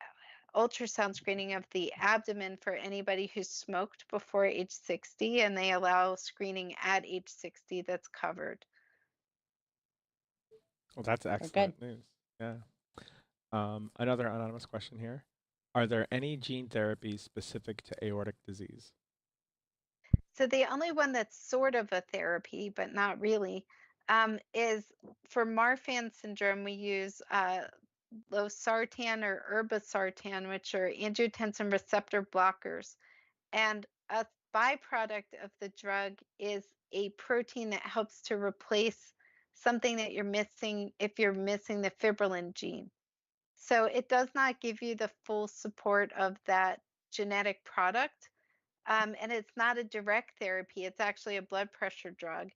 ultrasound screening of the abdomen for anybody who's smoked before age 60, and they allow screening at age 60 that's covered. Well, that's Very good. excellent news. Yeah. Another anonymous question here. Are there any gene therapies specific to aortic disease? So the only one that's sort of a therapy, but not really, is for Marfan syndrome. We use losartan or irbesartan, which are angiotensin receptor blockers. And a byproduct of the drug is a protein that helps to replace something that you're missing if you're missing the fibrillin gene. So it does not give you the full support of that genetic product. And it's not a direct therapy, it's actually a blood pressure drug.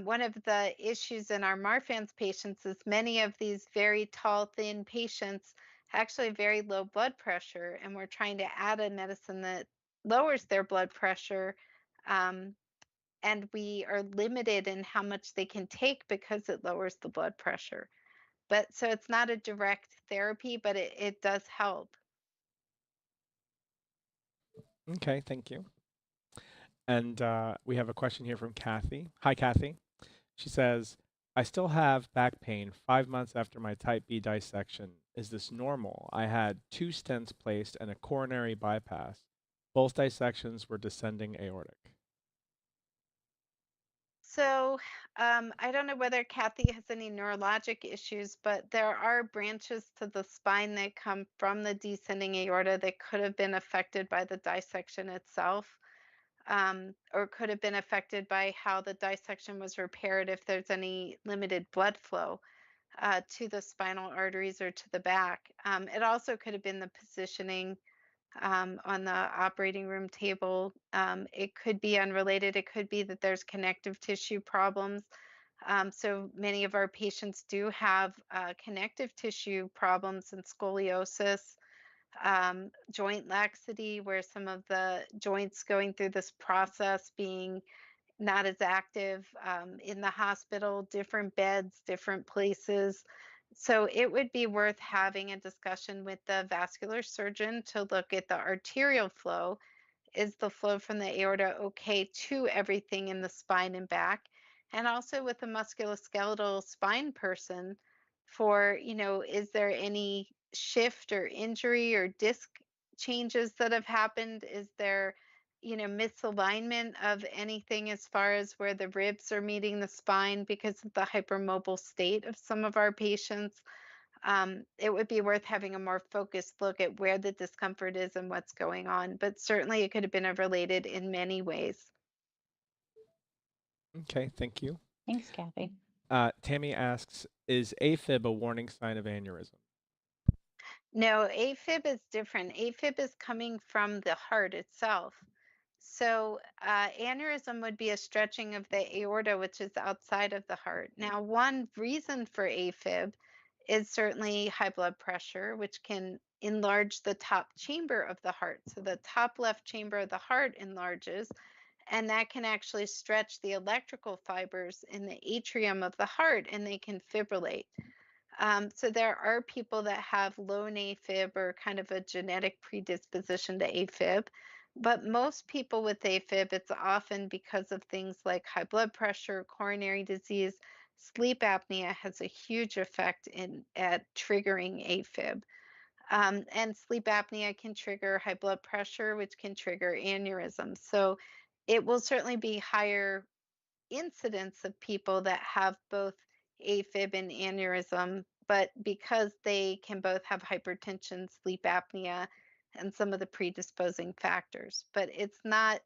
One of the issues in our Marfan's patients is many of these very tall, thin patients actually have very low blood pressure, and we're trying to add a medicine that lowers their blood pressure. Um, and we are limited in how much they can take because it lowers the blood pressure. But so it's not a direct therapy, but it does help. Okay, thank you. And we have a question here from Kathy. Hi, Kathy. She says, I still have back pain 5 months after my type B dissection. Is this normal? I had 2 stents placed and a coronary bypass. Both dissections were descending aortic. So, I don't know whether Kathy has any neurologic issues, but there are branches to the spine that come from the descending aorta that could have been affected by the dissection itself, or could have been affected by how the dissection was repaired if there's any limited blood flow to the spinal arteries or to the back. It also could have been the positioning on the operating room table. It could be unrelated. It could be that there's connective tissue problems. So many of our patients do have connective tissue problems and scoliosis, joint laxity, where some of the joints going through this process being not as active in the hospital, different beds, different places. So it would be worth having a discussion with the vascular surgeon to look at the arterial flow. Is the flow from the aorta okay to everything in the spine and back? And also with a musculoskeletal spine person for, is there any shift or injury or disc changes that have happened? Is there, misalignment of anything as far as where the ribs are meeting the spine because of the hypermobile state of some of our patients? It would be worth having a more focused look at where the discomfort is and what's going on. But certainly it could have been related in many ways. Okay, thank you. Thanks, Kathy. Tammy asks, is AFib a warning sign of aneurysm? No, AFib is different. AFib is coming from the heart itself. So, aneurysm would be a stretching of the aorta, which is outside of the heart. Now, one reason for AFib is certainly high blood pressure, which can enlarge the top chamber of the heart. So, the top left chamber of the heart enlarges, and that can actually stretch the electrical fibers in the atrium of the heart, and they can fibrillate. So there are people that have low AFib or kind of a genetic predisposition to AFib, but most people with AFib, it's often because of things like high blood pressure, coronary disease. Sleep apnea has a huge effect in at triggering AFib. And sleep apnea can trigger high blood pressure, which can trigger aneurysms. So it will certainly be higher incidence of people that have both AFib and aneurysm, but because they can both have hypertension, sleep apnea, and some of the predisposing factors. But it's not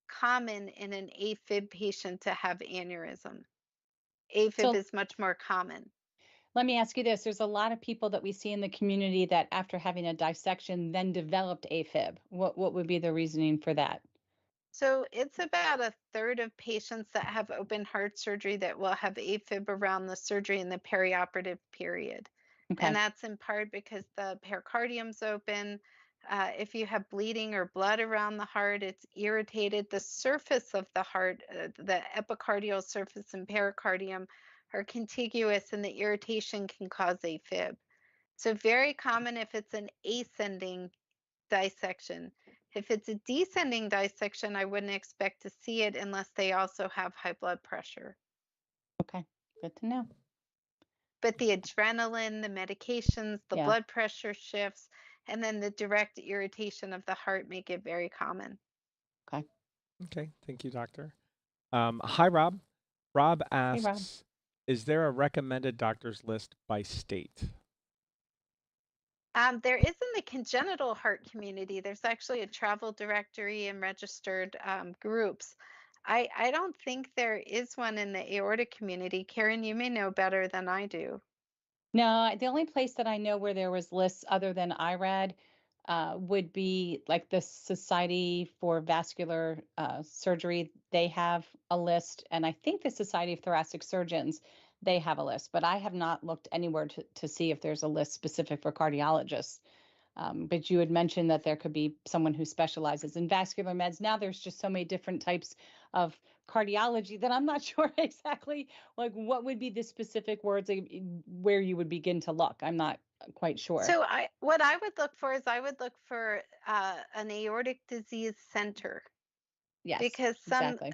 common in an AFib patient to have aneurysm. AFib So is much more common. let me ask you this. There's a lot of people that we see in the community that after having a dissection then developed AFib. What would be the reasoning for that? So it's about a third of patients that have open heart surgery that will have AFib around the surgery in the perioperative period. And Okay. that's in part because the pericardium's open. If you have bleeding or blood around the heart, it's irritated. The surface of the heart, the epicardial surface and pericardium are contiguous, and the irritation can cause AFib. So, very common if it's an ascending dissection. If it's a descending dissection, I wouldn't expect to see it unless they also have high blood pressure. Okay. Good to know. But the adrenaline, the medications, the Yeah. blood pressure shifts, and then the direct irritation of the heart make it very common. Okay. Okay, thank you, doctor. Hi, Rob. Rob Hey, Rob. asks, is there a recommended doctor's list by state? There is in the congenital heart community, there's actually a travel directory and registered groups. I don't think there is one in the aortic community. Karen, you may know better than I do. No, the only place that I know where there was lists other than IRAD would be like the Society for Vascular Surgery. They have a list, and I think the Society of Thoracic Surgeons, they have a list, but I have not looked anywhere to see if there's a list specific for cardiologists. But you had mentioned that there could be someone who specializes in vascular meds. Now there's just so many different types of cardiology that I'm not sure exactly like what would be the specific words where you would begin to look. I'm not quite sure. So what I would look for is I would look for an aortic disease center Yes, because some exactly.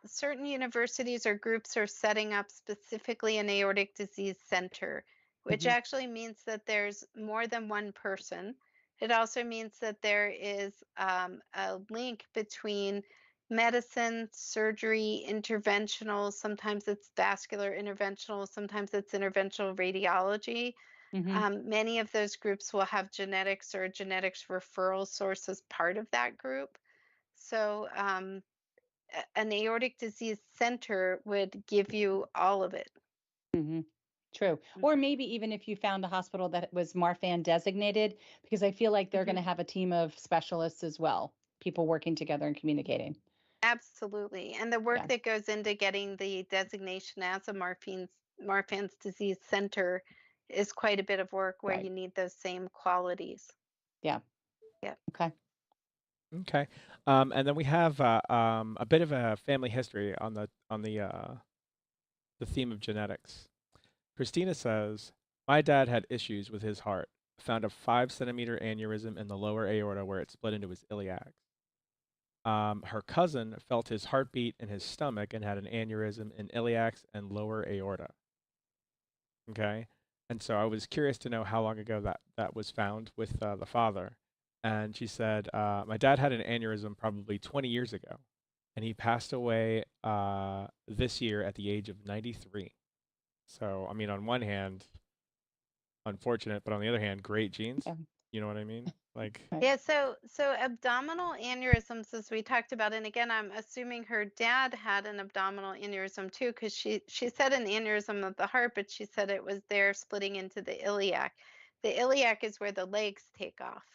certain universities or groups are setting up specifically an aortic disease center, which Hmm. actually means that there's more than one person. It also means that there is a link between medicine, surgery, interventional. Sometimes it's vascular interventional, sometimes it's interventional radiology. Hmm. Many of those groups will have genetics or a genetics referral source as part of that group. So, an aortic disease center would give you all of it. Hmm. True. Or maybe even if you found a hospital that was Marfan designated, because I feel like they're going Mhm. to have a team of specialists as well, people working together and communicating. Absolutely. And the work Yeah. that goes into getting the designation as a Marfan's disease center is quite a bit of work where Right. you need those same qualities. Yeah. Yeah. Okay. Okay. And then we have a bit of a family history on the theme of genetics. Christina says, my dad had issues with his heart. Found a 5 centimeter aneurysm in the lower aorta where it split into his iliacs. Her cousin felt his heartbeat in his stomach and had an aneurysm in iliacs and lower aorta. Okay. And so I was curious to know how long ago that was found with the father. And she said, my dad had an aneurysm probably 20 years ago, and he passed away this year at the age of 93. So, I mean, on one hand, unfortunate, but on the other hand, great genes. Yeah. You know what I mean? Like, Right. Yeah, so abdominal aneurysms, as we talked about, and again, I'm assuming her dad had an abdominal aneurysm too, because she said an aneurysm of the heart, but she said it was there splitting into the iliac. The iliac is where the legs take off.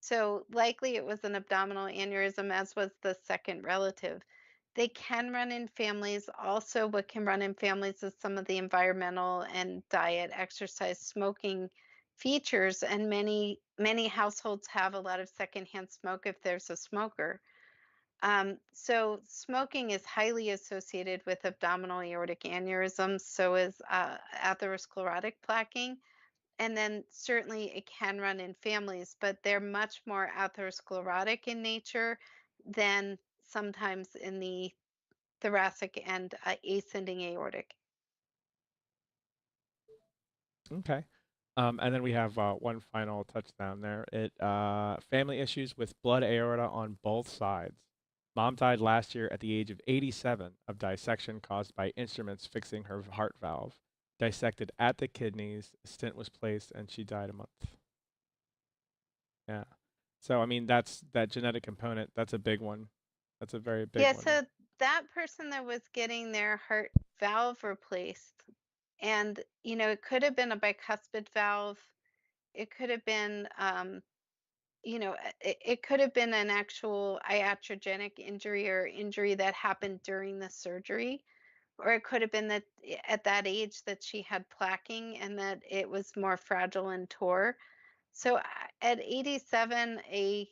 So likely it was an abdominal aneurysm, as was the second relative. They can run in families. Also, what can run in families is some of the environmental and diet, exercise, smoking features. And many households have a lot of secondhand smoke if there's a smoker. So smoking is highly associated with abdominal aortic aneurysms. So is atherosclerotic plaquing. And then certainly it can run in families, but they're much more atherosclerotic in nature than sometimes in the thoracic and ascending aortic. okay. And then we have one final touchdown there. Family issues with blood aorta on both sides. Mom died last year at the age of 87 of dissection caused by instruments fixing her heart valve. Dissected at the kidneys, a stent was placed, and she died a month. Yeah. So I mean, that's that genetic component. That's a big one. That's a very big Yeah, one. so that person that was getting their heart valve replaced, and it could have been a bicuspid valve, it could have been it could have been an actual iatrogenic injury or injury that happened during the surgery, or it could have been that at that age that she had plaquing and that it was more fragile and tore. So at 87, a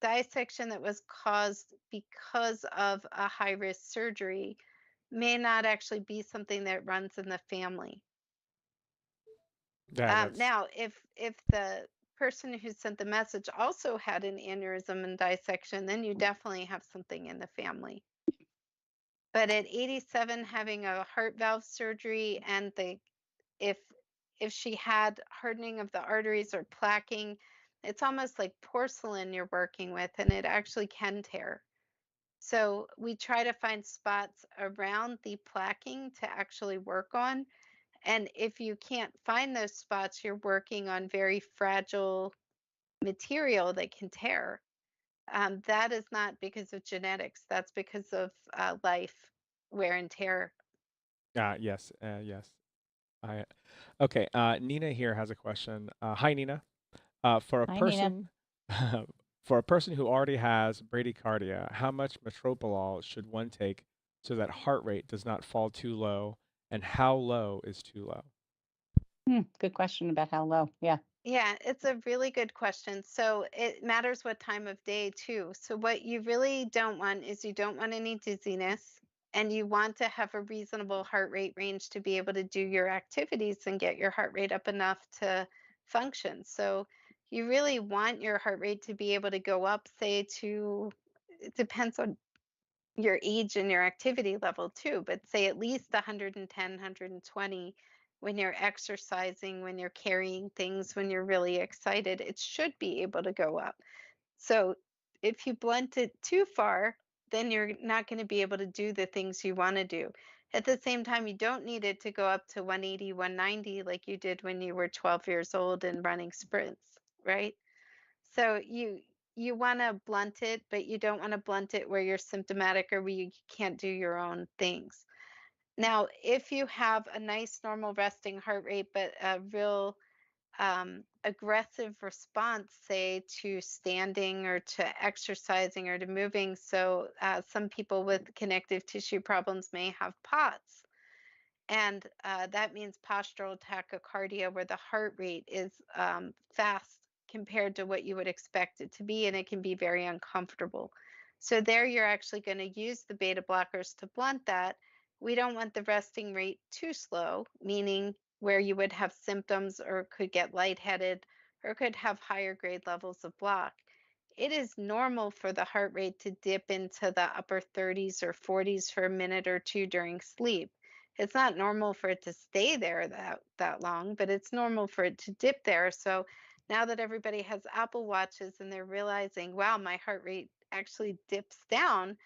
dissection that was caused because of a high risk surgery may not actually be something that runs in the family. Yeah, that's Now, if the person who sent the message also had an aneurysm and dissection, then you definitely have something in the family. But at 87, having a heart valve surgery and if if she had hardening of the arteries or plaquing, it's almost like porcelain you're working with, and it actually can tear. So we try to find spots around the plaquing to actually work on. And if you can't find those spots, you're working on very fragile material that can tear. That is not because of genetics. That's because of life, wear and tear. yes, yes. I Okay. Nina here has a question. Hi, Nina. For a Hi, Nina. person for a person who already has bradycardia, how much metoprolol should one take so that heart rate does not fall too low, and how low is too low? Good question about how low. Yeah. Yeah, it's a really good question. So it matters what time of day too. So what you really don't want is you don't want any dizziness, and you want to have a reasonable heart rate range to be able to do your activities and get your heart rate up enough to function. So you really want your heart rate to be able to go up, say to, it depends on your age and your activity level too, but say at least 110, 120 when you're exercising, when you're carrying things, when you're really excited, it should be able to go up. So if you blunt it too far, then you're not going to be able to do the things you want to do. At the same time, you don't need it to go up to 180, 190 like you did when you were 12 years old and running sprints, right? So you want to blunt it, but you don't want to blunt it where you're symptomatic or where you can't do your own things. Now, if you have a nice normal resting heart rate, but a real aggressive response, say to standing or to exercising or to moving, so some people with connective tissue problems may have POTS. And that means postural tachycardia, where the heart rate is fast compared to what you would expect it to be, and it can be very uncomfortable. So, there you're actually going to use the beta blockers to blunt that. We don't want the resting rate too slow, meaning where you would have symptoms or could get lightheaded or could have higher grade levels of block. It is normal for the heart rate to dip into the upper 30s or 40s for a minute or two during sleep. It's not normal for it to stay there that long, but it's normal for it to dip there. So now that everybody has Apple Watches and they're realizing, wow, my heart rate actually dips down,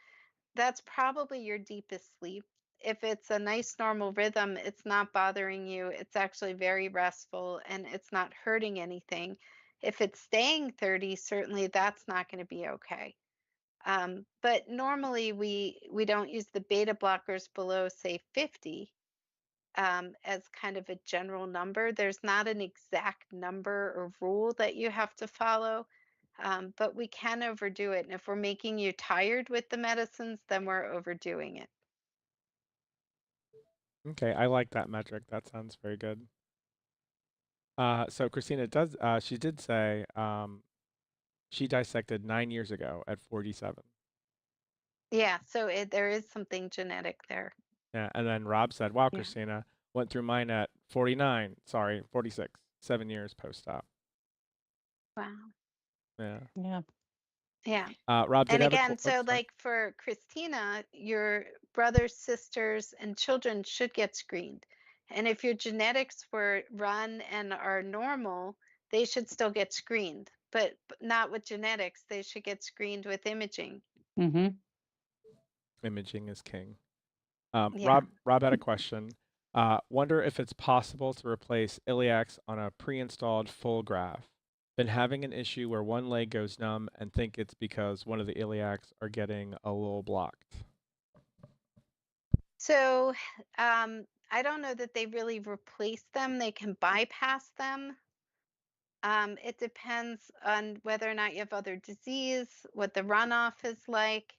that's probably your deepest sleep. If it's a nice normal rhythm, it's not bothering you. It's actually very restful and it's not hurting anything. If it's staying 30, certainly that's not going to be okay. But normally we don't use the beta blockers below, say, 50 as kind of a general number. There's not an exact number or rule that you have to follow, but we can overdo it. And if we're making you tired with the medicines, then we're overdoing it. Okay, I like that metric. That sounds very good. So Christina she did say she dissected 9 years ago at 47. Yeah, so there is something genetic there. Yeah, and then Rob said, "Wow, Yeah. Christina, went through mine at 49. Sorry, 46. 7 years post-op." Wow. Yeah. Yeah. Yeah. Rob did And have a again, so sorry. like for Christina, your brothers, sisters, and children should get screened. And if your genetics were run and are normal, they should still get screened, but not with genetics. They should get screened with imaging. Mm-hmm. Imaging is king. Yeah. Rob had a question. Wonder if it's possible to replace iliacs on a pre-installed full graft. Been having an issue where one leg goes numb and think it's because one of the iliacs are getting a little blocked. So I don't know that they really replace them. They can bypass them. It depends on whether or not you have other disease, what the runoff is like,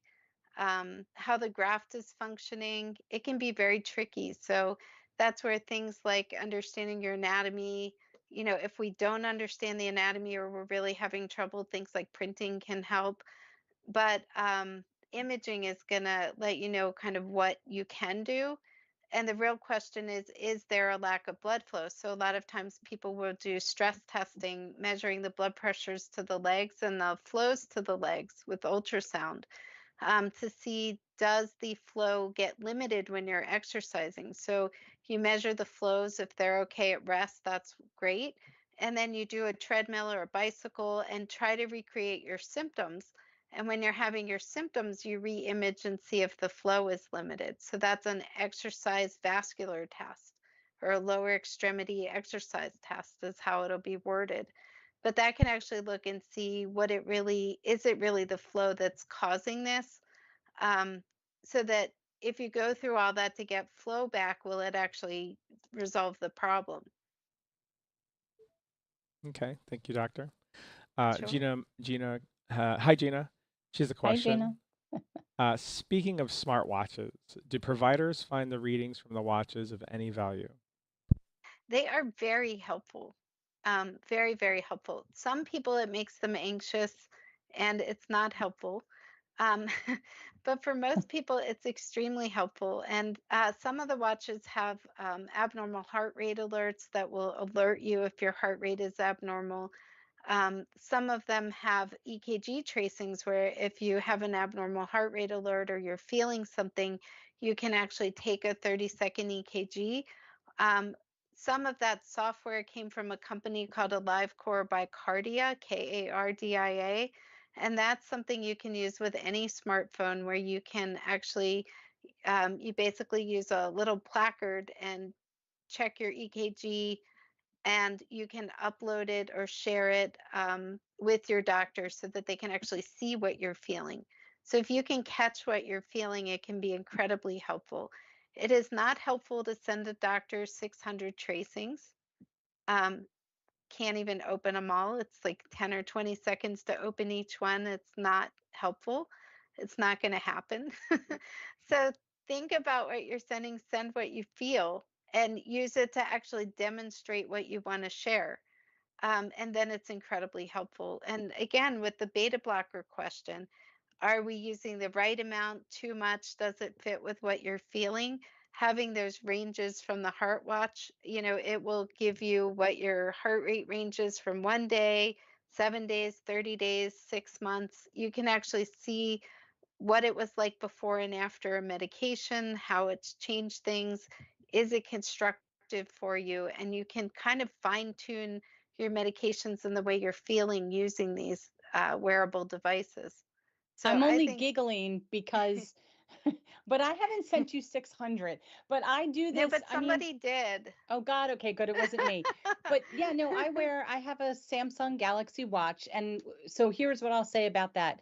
how the graft is functioning. It can be very tricky. So that's where things like understanding your anatomy, if we don't understand the anatomy or we're really having trouble, things like printing can help. But imaging is going to let you know kind of what you can do. And the real question is there a lack of blood flow? So a lot of times people will do stress testing, measuring the blood pressures to the legs and the flows to the legs with ultrasound, to see, does the flow get limited when you're exercising. So you measure the flows. If they're okay at rest, that's great. And then you do a treadmill or a bicycle and try to recreate your symptoms. And when you're having your symptoms, you re-image and see if the flow is limited. So that's an exercise vascular test, or a lower extremity exercise test is how it'll be worded. But that can actually look and see what it really is. It really the flow that's causing this? Um, so that if you go through all that to get flow back, will it actually resolve the problem? Okay, thank you, doctor. Sure. Gina, hi, Gina. She has a Hi, Gina. question. Speaking of smartwatches, do providers find the readings from the watches of any value? They are very helpful. Very, very helpful. Some people, it makes them anxious and it's not helpful. Um, but for most people, it's extremely helpful. And some of the watches have abnormal heart rate alerts that will alert you if your heart rate is abnormal. Some of them have EKG tracings where if you have an abnormal heart rate alert or you're feeling something, you can actually take a 30-second EKG. Um, some of that software came from a company called AliveCore by Cardia, Kardia. And that's something you can use with any smartphone where you can actually, you basically use a little placard and check your EKG, and you can upload it or share it with your doctor so that they can actually see what you're feeling. So if you can catch what you're feeling, it can be incredibly helpful. It is not helpful to send a doctor 600 tracings. Um, can't even open them all. It's like 10 or 20 seconds to open each one. It's not helpful. It's not going to happen. So think about what you're sending, send what you feel, and use it to actually demonstrate what you want to share. And then it's incredibly helpful. And again, with the beta blocker question, are we using the right amount? Too much? Does it fit with what you're feeling? Having those ranges from the heart watch, it will give you what your heart rate ranges from 1 day, 7 days, 30 days, 6 months. You can actually see what it was like before and after a medication, how it's changed things. Is it constructive for you? And you can kind of fine tune your medications and the way you're feeling using these wearable devices. So I'm I only think, giggling because, but I haven't sent you 600. But I do no, this. but I mean, somebody did. oh God, okay, good. It wasn't me. But yeah, no, I have a Samsung Galaxy Watch. And so here's what I'll say about that.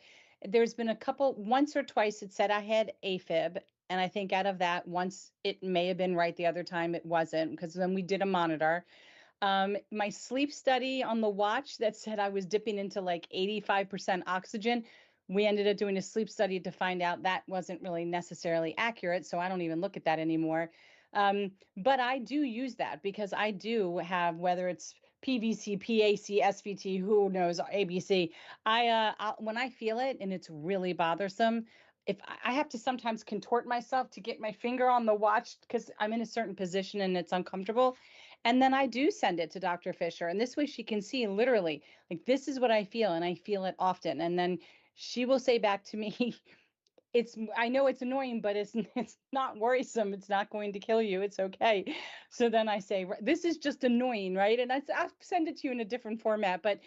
There's been a couple, once or twice it said I had AFib. And I think out of that, once it may have been right, the other time it wasn't, because then we did a monitor. My sleep study on the watch that said I was dipping into like 85% oxygen. We ended up doing a sleep study to find out that wasn't really necessarily accurate. So I don't even look at that anymore. But I do use that because I do have, whether it's PVC, PAC, SVT, who knows, ABC. When I feel it and it's really bothersome, if I have to sometimes contort myself to get my finger on the watch because I'm in a certain position and it's uncomfortable. And then I do send it to Dr. Fisher. And this way she can see literally, like, this is what I feel. And I feel it often. And then she will say back to me, I know it's annoying, but it's not worrisome. It's not going to kill you. It's okay. So then I say, this is just annoying, right? And I'll send it to you in a different format. But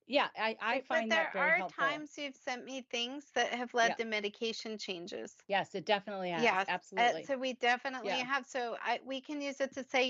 yeah, I But find there that very are helpful. times you've sent me things that have Yeah. led to medication changes. Yes, it definitely has. Yes, Absolutely. so we definitely Yeah. have. So we can use it to say,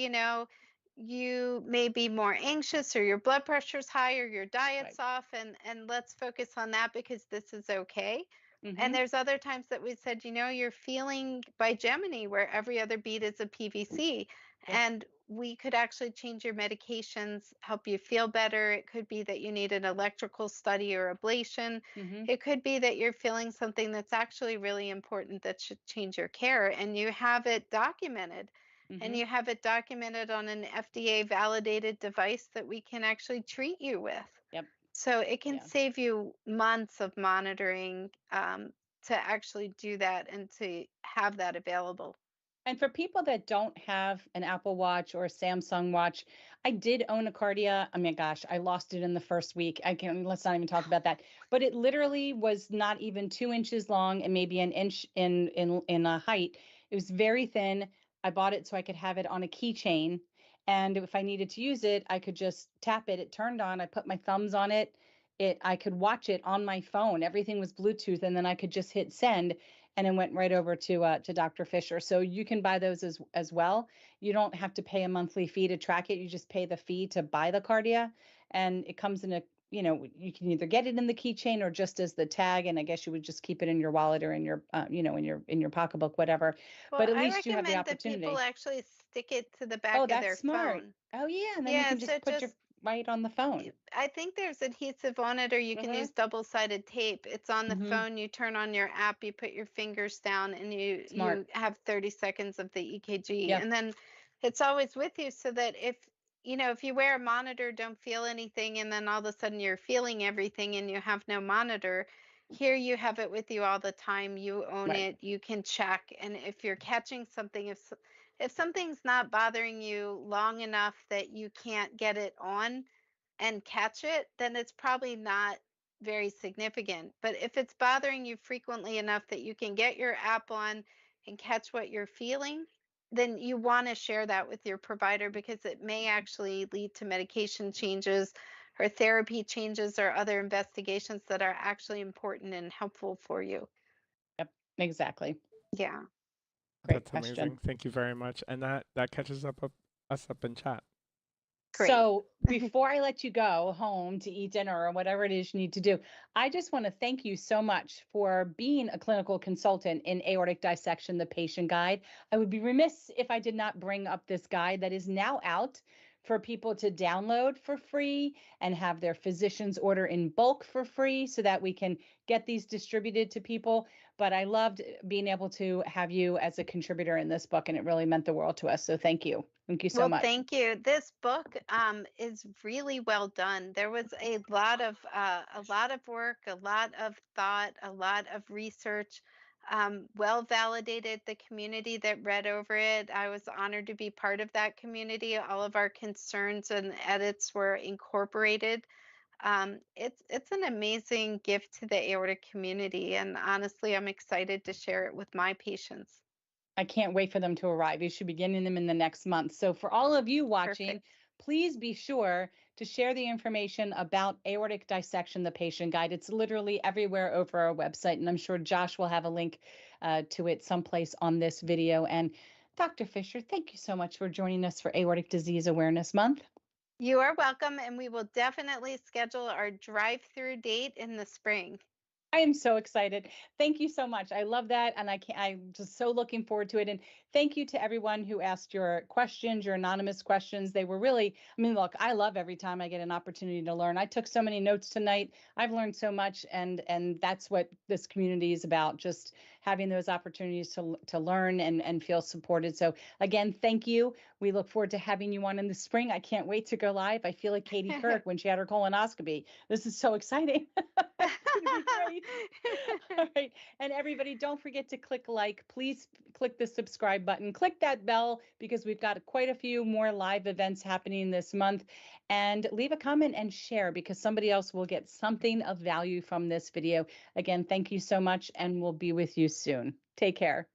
you may be more anxious or your blood pressure's high or your Right. diet's off, and let's focus on that because this is okay. And Mm-hmm. there's other times that we said, you're feeling by Gemini where every other beat is a PVC. Yeah. And we could actually change your medications, help you feel better. It could be that you need an electrical study or ablation. Hmm. It could be that you're feeling something that's actually really important that should change your care, and you have it documented. And Hmm. you have it documented on an FDA validated device that we can actually treat you with. Yep. So it can Yeah. save you months of monitoring, to actually do that and to have that available. And for people that don't have an Apple Watch or a Samsung Watch, I did own a Cardia. I mean, gosh, I lost it in the first week. I can Let's not even talk about that. But it literally was not even 2 inches long and maybe an inch in a height. It was very thin. I bought it so I could have it on a keychain, and if I needed to use it, I could just tap it. It turned on. I put my thumbs on it. I could watch it on my phone. Everything was Bluetooth, and then I could just hit send, and it went right over to Dr. Fisher. So you can buy those as well. You don't have to pay a monthly fee to track it. You just pay the fee to buy the Cardia, and it comes in a, you can either get it in the keychain or just as the tag, and I guess you would just keep it in your wallet or in your in your pocketbook, whatever. Well, But at I least you have the recommend that people opportunity. actually stick it to the Oh, back of that's their smart. phone. Oh yeah, and then you Yeah, can so just put your just right on the phone. I think there's adhesive on it, or you can Mhm. use double-sided tape. It's on the Mhm. phone. You turn on your app, you put your fingers down, and you Smart. you have 30 seconds of the EKG, Yep. and then it's always with you, so that if you wear a monitor, don't feel anything, and then all of a sudden you're feeling everything and you have no monitor. Here you have it with you all the time. You own Right. it. You can check, and if you're catching something, if something's not bothering you long enough that you can't get it on and catch it, then it's probably not very significant. But if it's bothering you frequently enough that you can get your app on and catch what you're feeling, then you want to share that with your provider, because it may actually lead to medication changes or therapy changes or other investigations that are actually important and helpful for you. Yep. Exactly. Yeah, Great That's question. amazing. Thank you very much. And that catches us up in chat. great. So before I let you go home to eat dinner or whatever it is you need to do, I just want to thank you so much for being a clinical consultant in aortic dissection, the patient guide. I would be remiss if I did not bring up this guide that is now out for people to download for free and have their physicians order in bulk for free so that we can get these distributed to people. But I loved being able to have you as a contributor in this book, and it really meant the world to us. So thank you. Thank you so Well, much. thank you. This book is really well done. There was a lot of work, a lot of thought, a lot of research. Well validated. The community that read over it, I was honored to be part of that community. All of our concerns and edits were incorporated. It's an amazing gift to the aortic community, and honestly, I'm excited to share it with my patients. I can't wait for them to arrive. You should be getting them in the next month. So, for all of you watching, Perfect. please be sure to share the information about aortic dissection, the patient guide. It's literally everywhere over our website, and I'm sure Josh will have a link to it someplace on this video. And Dr. Fisher, thank you so much for joining us for Aortic Disease Awareness Month. You are welcome, and we will definitely schedule our drive-through date in the spring. I am so excited. Thank you so much. I love that. And I'm just so looking forward to it. And thank you to everyone who asked your questions, your anonymous questions. They were really, I mean, look, I love every time I get an opportunity to learn. I took so many notes tonight. I've learned so much. And that's what this community is about, just having those opportunities to learn and feel supported. So again, thank you. We look forward to having you on in the spring. I can't wait to go live. I feel like Katie Couric when she had her colonoscopy. This is so exciting. It's going to be great. All right. And everybody, don't forget to click like. Please click the subscribe button. Click that bell because we've got quite a few more live events happening this month. And leave a comment and share because somebody else will get something of value from this video. Again, thank you so much, and we'll be with you soon. Take care.